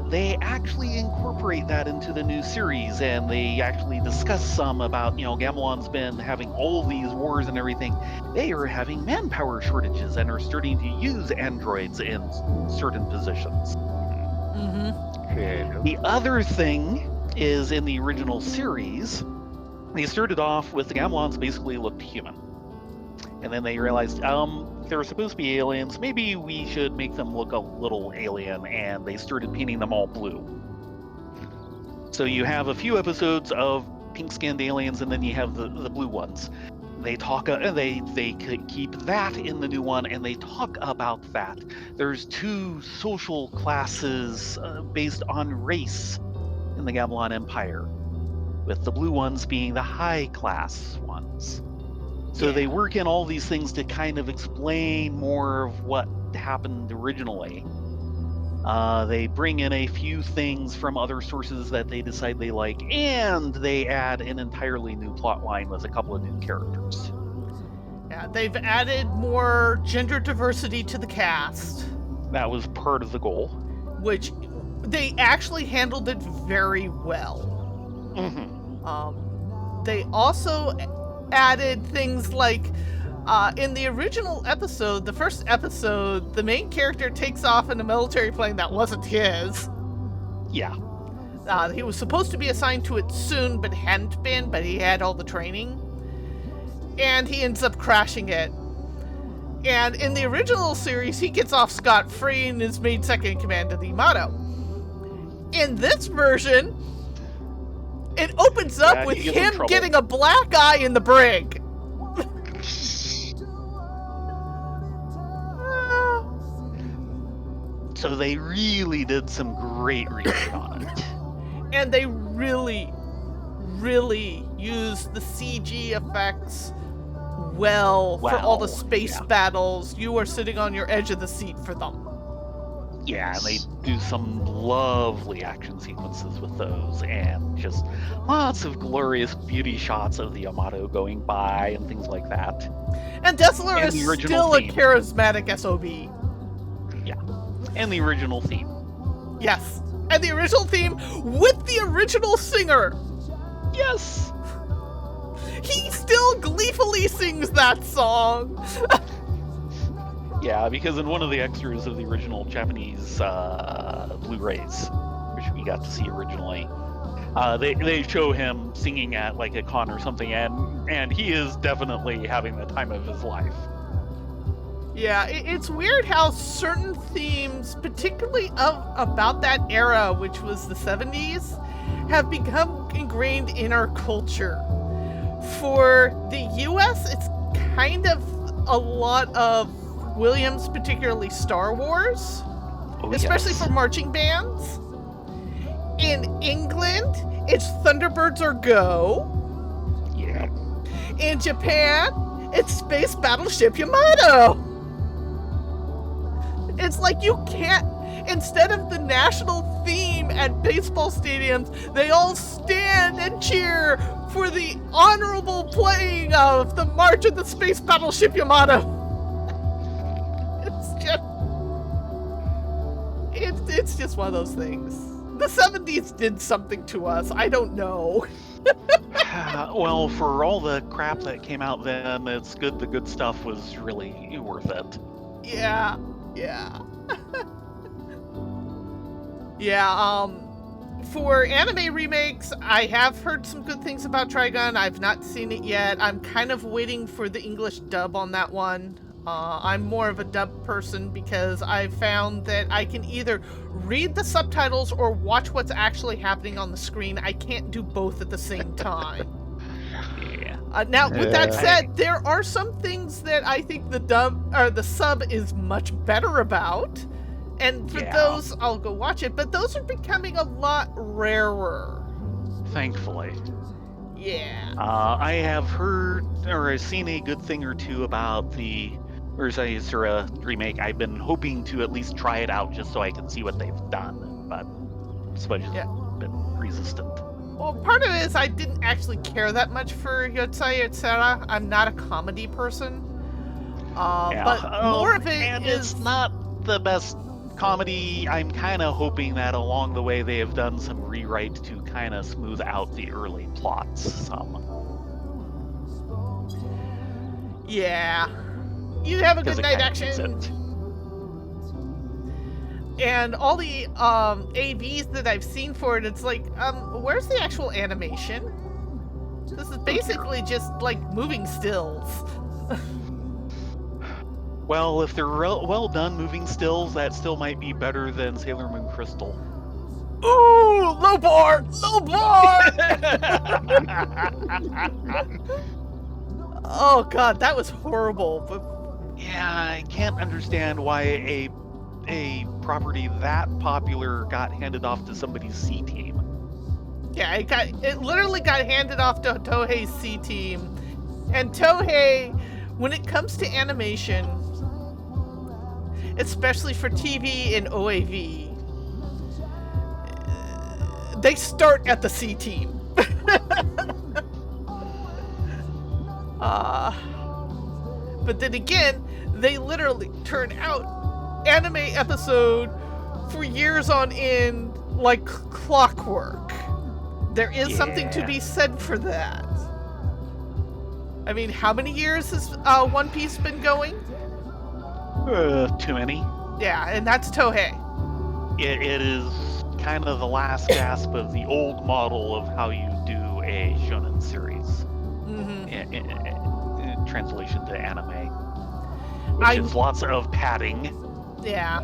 They actually incorporate that into the new series, and they actually discuss some about, Gamelon's been having all these wars and everything. They are having manpower shortages and are starting to use androids in certain positions. Mm-hmm. Okay. The other thing is, in the original series, they started off with the Gamelons basically looked human. And then they realized, they're supposed to be aliens, maybe we should make them look a little alien, and they started painting them all blue. So you have a few episodes of pink-skinned aliens, and then you have the blue ones. They talk, they keep that in the new one, and they talk about that. There's two social classes based on race in the Gamelon Empire, with the blue ones being the high-class ones. So they work in all these things to kind of explain more of what happened originally. They bring in a few things from other sources that they decide they like, and they add an entirely new plot line with a couple of new characters. Yeah, they've added more gender diversity to the cast, That was part of the goal. which they actually handled it very well. They also added things like, in the original episode, the first episode, the main character takes off in a military plane that wasn't his. Yeah. He was supposed to be assigned to it soon, but hadn't been, but he had all the training. And he ends up crashing it. And in the original series, he gets off scot-free and is made second in command of the Yamato. In this version, it opens up with he gets in him trouble. getting a black eye in the brig. So they really did some great research on it. And they really, really used the CG effects well for all the Well, space yeah. battles. You are sitting on your edge of the seat for them. Yeah, and they do some lovely action sequences with those, and just lots of glorious beauty shots of the Yamato going by and things like that. And Desolar And is the original still a theme. charismatic SOB. And the original theme. Yes. And the original theme with the original singer. Yes! He still gleefully sings that song. Yeah, because in one of the extras of the original Japanese Blu-rays, which we got to see originally, they show him singing at like a con or something, and he is definitely having the time of his life. Yeah, it's weird how certain themes, particularly about that era, which was the 70s, have become ingrained in our culture. For the US, it's kind of a lot of Williams, particularly Star Wars, Oh, especially yes. for marching bands. In England, it's Thunderbirds or Go. Yeah. In Japan, it's Space Battleship Yamato. It's like you can't, instead of the national theme at baseball stadiums, they all stand and cheer for the honorable playing of the March of the Space Battleship Yamato. It's just one of those things. The 70s did something to us. I don't know. Well, for all the crap that came out then, it's good the good stuff was really worth it. Yeah. Yeah, for anime remakes, I have heard some good things about Trigun. I've not seen it yet. I'm kind of waiting for the English dub on that one. I'm more of a dub person because I've found that I can either read the subtitles or watch what's actually happening on the screen. I can't do both at the same time. Yeah. Now, with that Yeah. said, there are some things that I think the dub or the sub is much better about, and for Yeah. those, I'll go watch it. But those are becoming a lot rarer. Thankfully. Yeah. I have heard or I've seen a good thing or two about the Urzaisura remake. I've been hoping to at least try it out just so I can see what they've done, but Smudge has Yeah. been resistant. Well, part of it is I didn't actually care that much for Yotsai Yotsura. I'm not a comedy person. But more of it and is it's not the best comedy. I'm kind of hoping that along the way they have done some rewrite to kind of smooth out the early plots some. yeah. You have a Because good it night, kinda needs action. it. And all the AVs that I've seen for it, it's like, where's the actual animation? This is basically just like moving stills. Well, if they're well done moving stills, that still might be better than Sailor Moon Crystal. Ooh, low bar, low bar. Oh god, that was horrible. But Yeah, I can't understand why a property that popular got handed off to somebody's C team. yeah, it literally got handed off to Tohei's C team, And Toei, when it comes to animation, especially for TV and OAV, they start at the C team. But then again, they literally turn out anime episode for years on end like clockwork. There is something to be said for that. I mean, how many years has One Piece been going? Too many. Yeah, and that's Toei. It is kind of the last gasp of the old model of how you do a shonen series. In translation to anime, which is lots of padding. Yeah,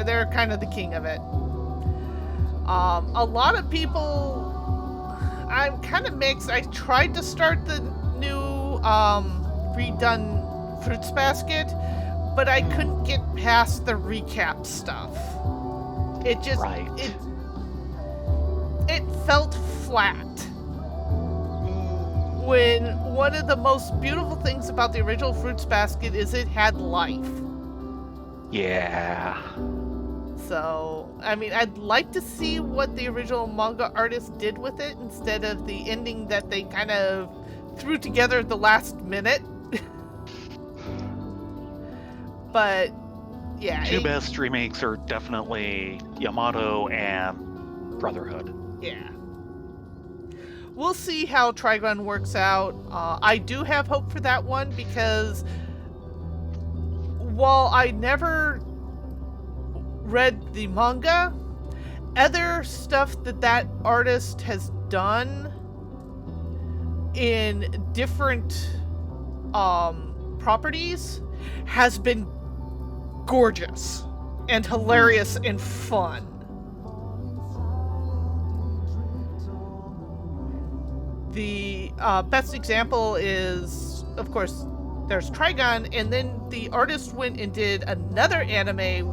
they're kind of the king of it. A lot of people, I'm kind of mixed. I tried to start the new redone Fruits Basket, but I couldn't get past the recap stuff. It just it felt flat. When one of the most beautiful things about the original Fruits Basket is it had life. Yeah. So, I mean, I'd like to see what the original manga artist did with it instead of the ending that they kind of threw together at the last minute. But, yeah. Two best remakes are definitely Yamato and Brotherhood. Yeah. We'll see how Trigun works out. I do have hope for that one because while I never read the manga, other stuff that artist has done in different properties has been gorgeous and hilarious and fun. The best example is, of course, there's Trigun, and then the artist went and did another anime,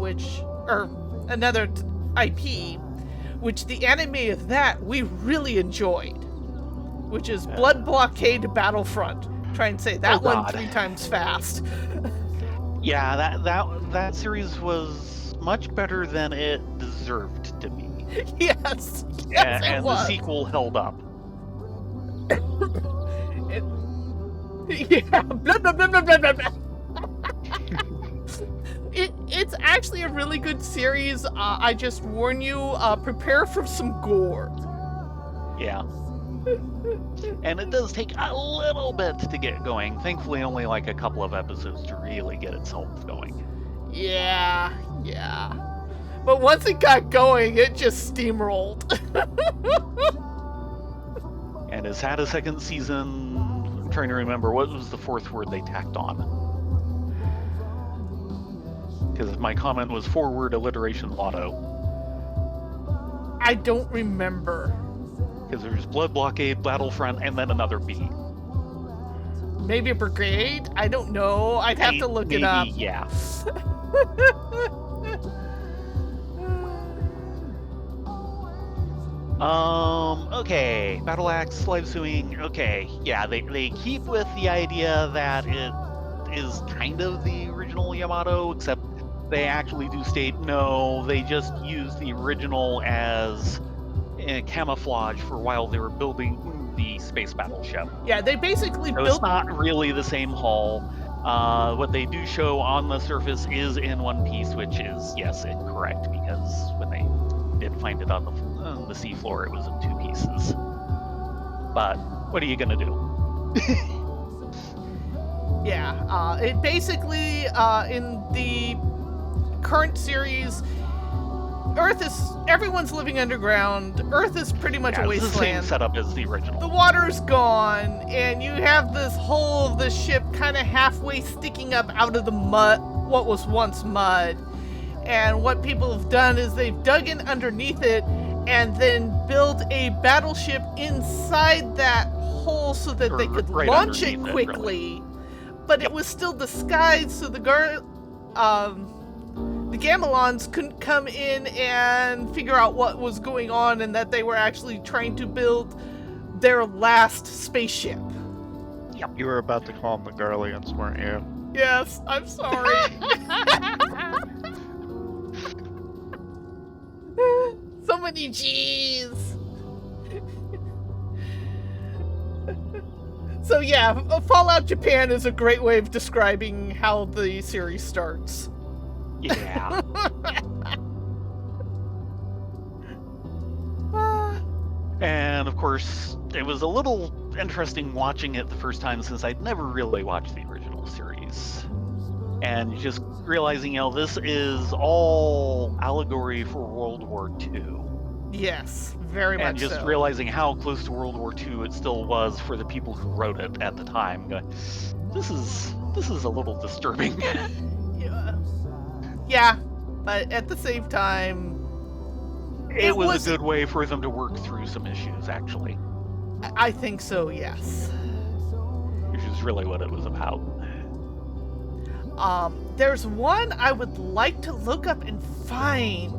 another IP, which the anime of that we really enjoyed, which is Blood Blockade Battlefront. Try and say that one 3 times fast. Yeah, that series was much better than it deserved to be. Yes, and it was. The sequel held up. Yeah, blah, blah, blah, blah, blah, blah, blah. It's actually a really good series. I just warn you, prepare for some gore. Yeah. And it does take a little bit to get going. Thankfully, only like a couple of episodes to really get itself going. Yeah. But once it got going, it just steamrolled. And it's had a second season. I'm trying to remember, what was the 4th word they tacked on? Because my comment was 4-word alliteration lotto. I don't remember. Because there's Blood Blockade, Battlefront, and then another B. Maybe a brigade? I don't know. I'd have to look it up. Yeah. Okay. Battle Axe, live suing. Okay. Yeah, they keep with the idea that it is kind of the original Yamato, except they actually do state no, they just use the original as camouflage for while they were building the space battleship. Yeah, they basically So it's not really the same hull. What they do show on the surface is in one piece, which is, yes, incorrect, because when they did find it on the seafloor, it was in 2 pieces. But what are you gonna do? Yeah, it basically, in the current series, everyone's living underground. Earth is pretty much a It's the same wasteland. setup as the original. The water's gone, and you have this hull of the ship kind of halfway sticking up out of the mud, what was once mud. And what people have done is they've dug in underneath it and then built a battleship inside that hole so that they could right launch it underneath it, quickly. But it was still disguised, so the Gamelons couldn't come in and figure out what was going on, and that they were actually trying to build their last spaceship. You were about to call them the Garleans, weren't you? Yes, I'm sorry. So many G's. So yeah, Fallout Japan is a great way of describing how the series starts. Yeah. And of course, it was a little interesting watching it the first time since I'd never really watched the original series. And just realizing, this is all allegory for World War II. Yes, very And much just so. realizing how close to World War II it still was for the people who wrote it at the time. Going, this is a little disturbing. Yeah, but at the same time, It was a good way for them to work through some issues, actually, I think so, yes. which is really what it was about. There's one I would like to look up and find,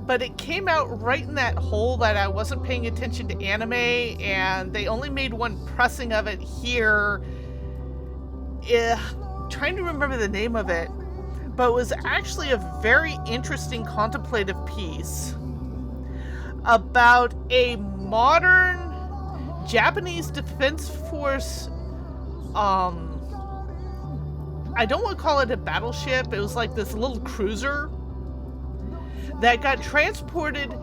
but it came out right in that hole that I wasn't paying attention to anime, and they only made one pressing of it here. Trying to remember the name of it, but it was actually a very interesting contemplative piece about a modern Japanese Defense Force, I don't want to call it a battleship, it was like this little cruiser that got transported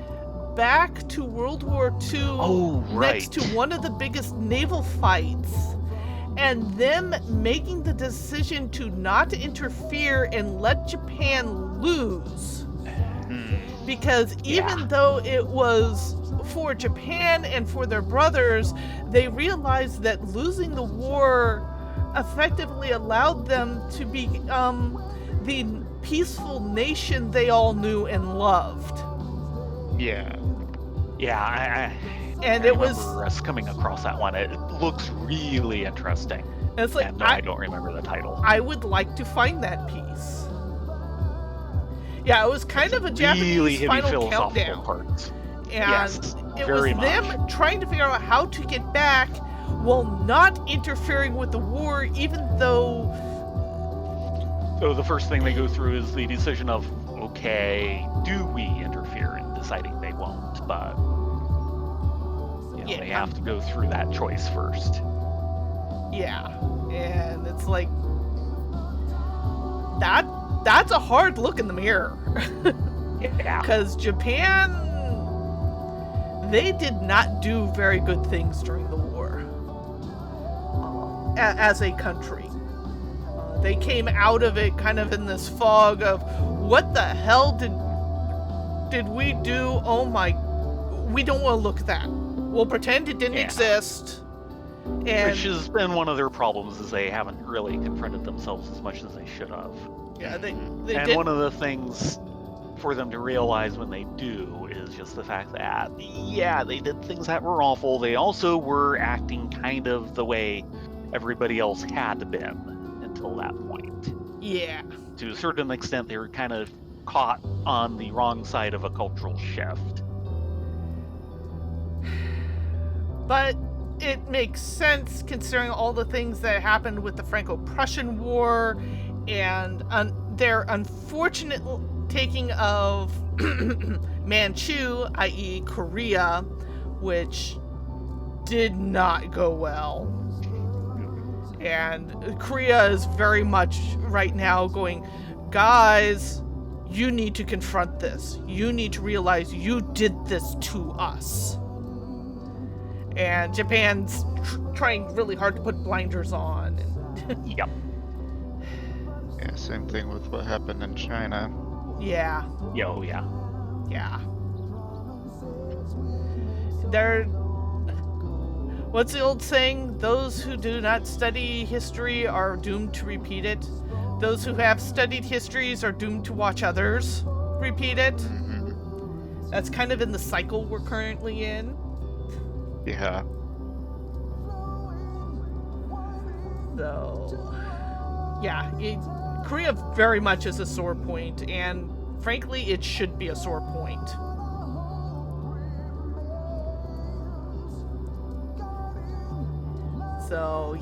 back to World War II Oh, right. next to one of the biggest naval fights, and them making the decision to not interfere and let Japan lose. Because even though it was for Japan and for their brothers, they realized that losing the war effectively allowed them to be the peaceful nation they all knew and loved. Yeah. Yeah, And I it was, remember us coming across that one. It looks really interesting. it's like, And I don't remember the title. I would like to find that piece. Yeah, it was kind of a Really Japanese heavy final philosophical countdown. parts. And Yes, it was very them much. trying to figure out how to get back while not interfering with the war, even though So the first thing they go through is the decision of, okay, do we interfere in deciding they won't? But they have to go through that choice first. yeah, and it's like that's a hard look in the mirror. Yeah. Because Japan, they did not do very good things during the war as a country. They came out of it kind of in this fog of, what the hell did we do? Oh my, we don't want to look at that. We'll pretend it didn't exist. And Which has been one of their problems, is they haven't really confronted themselves as much as they should have. yeah, they And did. one of the things for them to realize when they do is just the fact that, yeah, they did things that were awful. They also were acting kind of the way everybody else had been until that point. Yeah. To a certain extent, they were kind of caught on the wrong side of a cultural shift. But it makes sense considering all the things that happened with the Franco-Prussian War and their unfortunate taking of Manchu, i.e. Korea, which did not go well. And Korea is very much right now going, guys, you need to confront this. You need to realize you did this to us. And Japan's trying really hard to put blinders on. Yep. Yeah, same thing with what happened in China. Yeah, Oh, yeah. yeah. They're... What's the old saying? Those who do not study history are doomed to repeat it. Those who have studied histories are doomed to watch others repeat it. That's kind of in the cycle we're currently in. Yeah. So, yeah, Korea very much is a sore point, and frankly, it should be a sore point. So,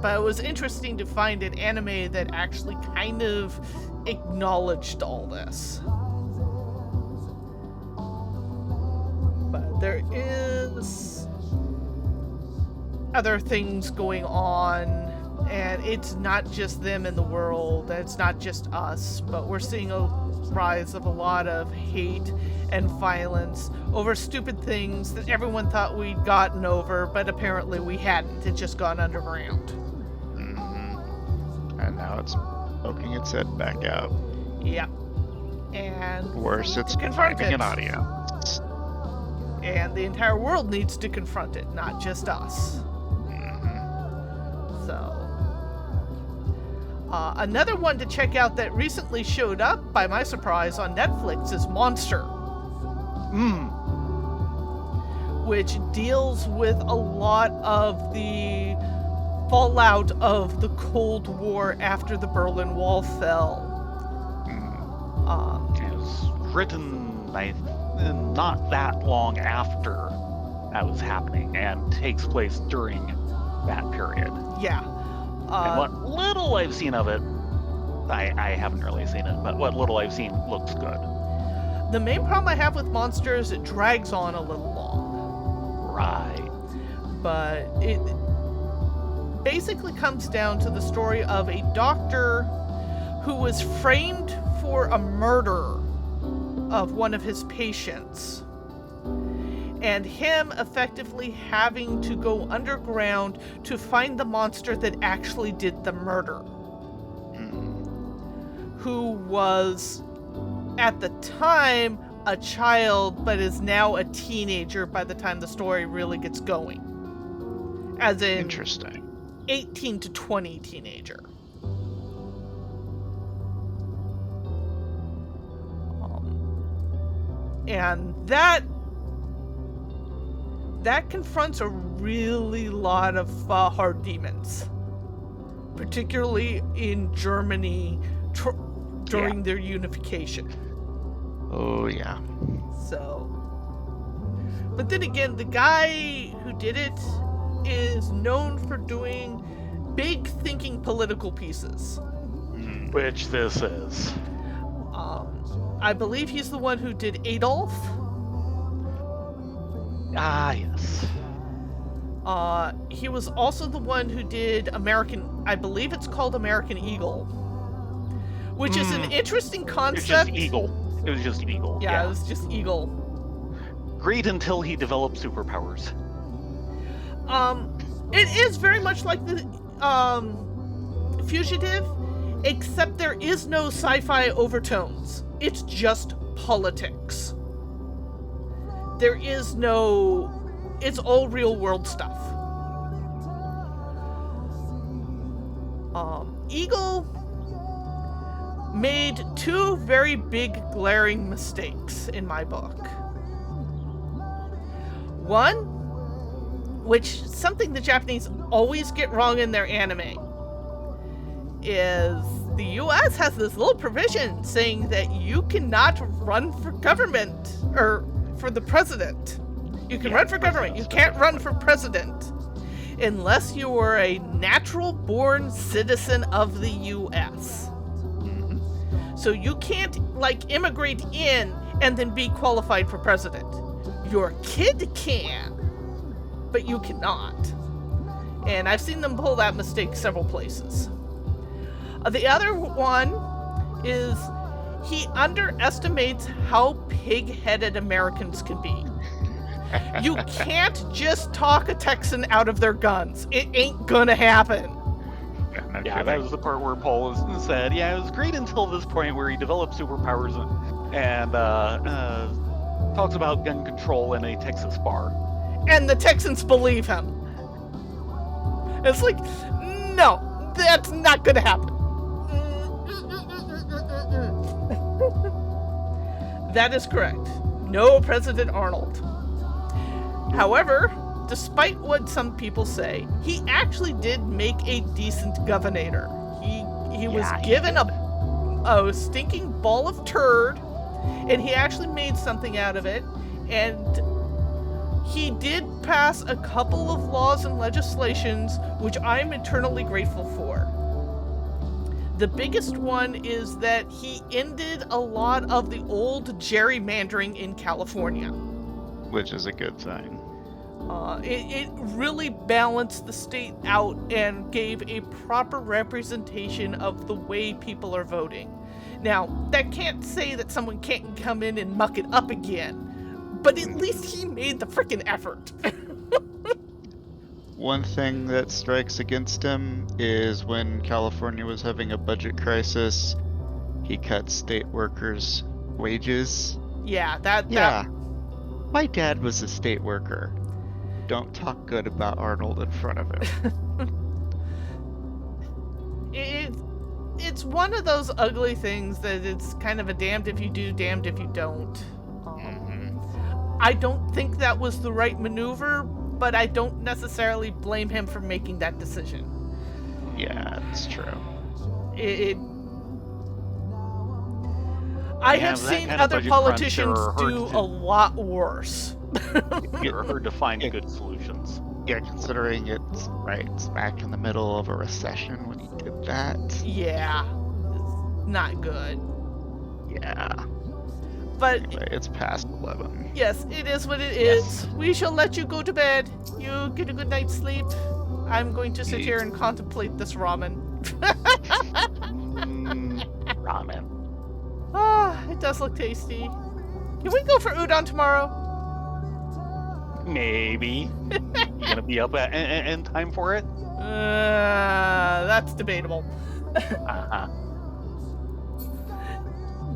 but it was interesting to find an anime that actually kind of acknowledged all this. But there is other things going on, and it's not just them in the world, and it's not just us, but we're seeing a rise of a lot of hate and violence over stupid things that everyone thought we'd gotten over, but apparently we hadn't. It's just gone underground. Mm-hmm. And now it's poking its head back out. Yep. And Worse, it's confront finding it. an audience. And the entire world needs to confront it, not just us. Mm-hmm. So, another one to check out that recently showed up, by my surprise, on Netflix is Monster, which deals with a lot of the fallout of the Cold War after the Berlin Wall fell. It was written not that long after that was happening, and takes place during that period. Yeah. And what little I've seen of it, I haven't really seen it, but what little I've seen looks good. The main problem I have with Monster is it drags on a little long. Right. But it basically comes down to the story of a doctor who was framed for a murder of one of his patients, and him effectively having to go underground to find the monster that actually did the murder, who was at the time a child but is now a teenager by the time the story really gets going, as in Interesting. 18 to 20 teenager. And that confronts a really lot of hard demons, particularly in Germany during their unification. Oh, yeah. So, but then again, the guy who did it is known for doing big thinking political pieces. Which this is. I believe he's the one who did Adolf. Ah, yes. He was also the one who did I believe it's called American Eagle, which is an interesting It was concept. just Eagle. It was just Eagle. Yeah, it was just Eagle. Great until he developed superpowers. It is very much like the Fugitive, except there is no sci-fi overtones. It's just politics. There is no... It's all real-world stuff. Eagle made two very big glaring mistakes in my book. One, which something the Japanese always get wrong in their anime, is the US has this little provision saying that you cannot run for government, or for the president. You can run for government, you can't run for president unless you are a natural-born citizen of the US. So you can't, immigrate in and then be qualified for president. Your kid can, but you cannot. And I've seen them pull that mistake several places. The other one is he underestimates how pig-headed Americans can be. You can't just talk a Texan out of their guns. It ain't gonna happen. Yeah, that was the part where Paul said, it was great until this point where he developed superpowers and talks about gun control in a Texas bar. And the Texans believe him. It's like, no, that's not gonna happen. That is correct. No President Arnold. However, despite what some people say, he actually did make a decent governor. He was given a stinking ball of turd, and he actually made something out of it, and He did pass a couple of laws and legislations, which I'm eternally grateful for. The biggest one is that he ended a lot of the old gerrymandering in California. Which is a good thing. It really balanced the state out and gave a proper representation of the way people are voting. Now, that can't say that someone can't come in and muck it up again, but at least he made the frickin' effort. One thing that strikes against him is when California was having a budget crisis, he cut state workers' wages. Yeah, that My dad was a state worker. Don't talk good about Arnold in front of him. It's one of those ugly things that it's kind of a damned if you do, damned if you don't. I don't think that was the right maneuver, but I don't necessarily blame him for making that decision. Yeah, it's true. I have seen kind of other budget politicians crunch, there are do hard a lot worse. You're hard to find good solutions. Yeah, considering it's right smack in the middle of a recession when he did that. Yeah, it's not good. Yeah. But Anyway, it's past 11. yes, it is what it is. Yes. We shall let you go to bed. You get a good night's sleep. I'm going to sit here and contemplate this ramen. Ramen. Ah, it does look tasty. Can we go for udon tomorrow? Maybe. You gonna be up in time for it? That's debatable. Uh-huh.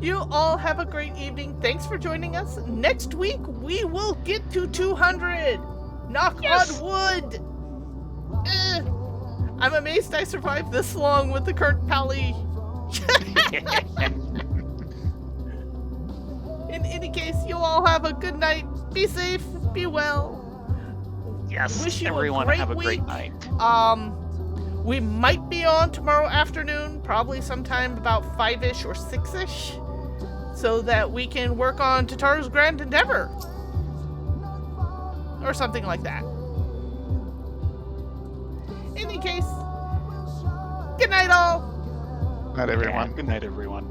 You all have a great evening. Thanks for joining us. Next week, we will get to 200. Knock on wood. I'm amazed I survived this long with the current pally. In any case, you all have a good night. Be safe. Be well. Yes, Wish you everyone a great have a great week. night. We might be on tomorrow afternoon, probably sometime about 5-ish or 6-ish, so that we can work on Tataru's Grand Endeavor. Or something like that. In any case, good night all. Not everyone. Good night, everyone.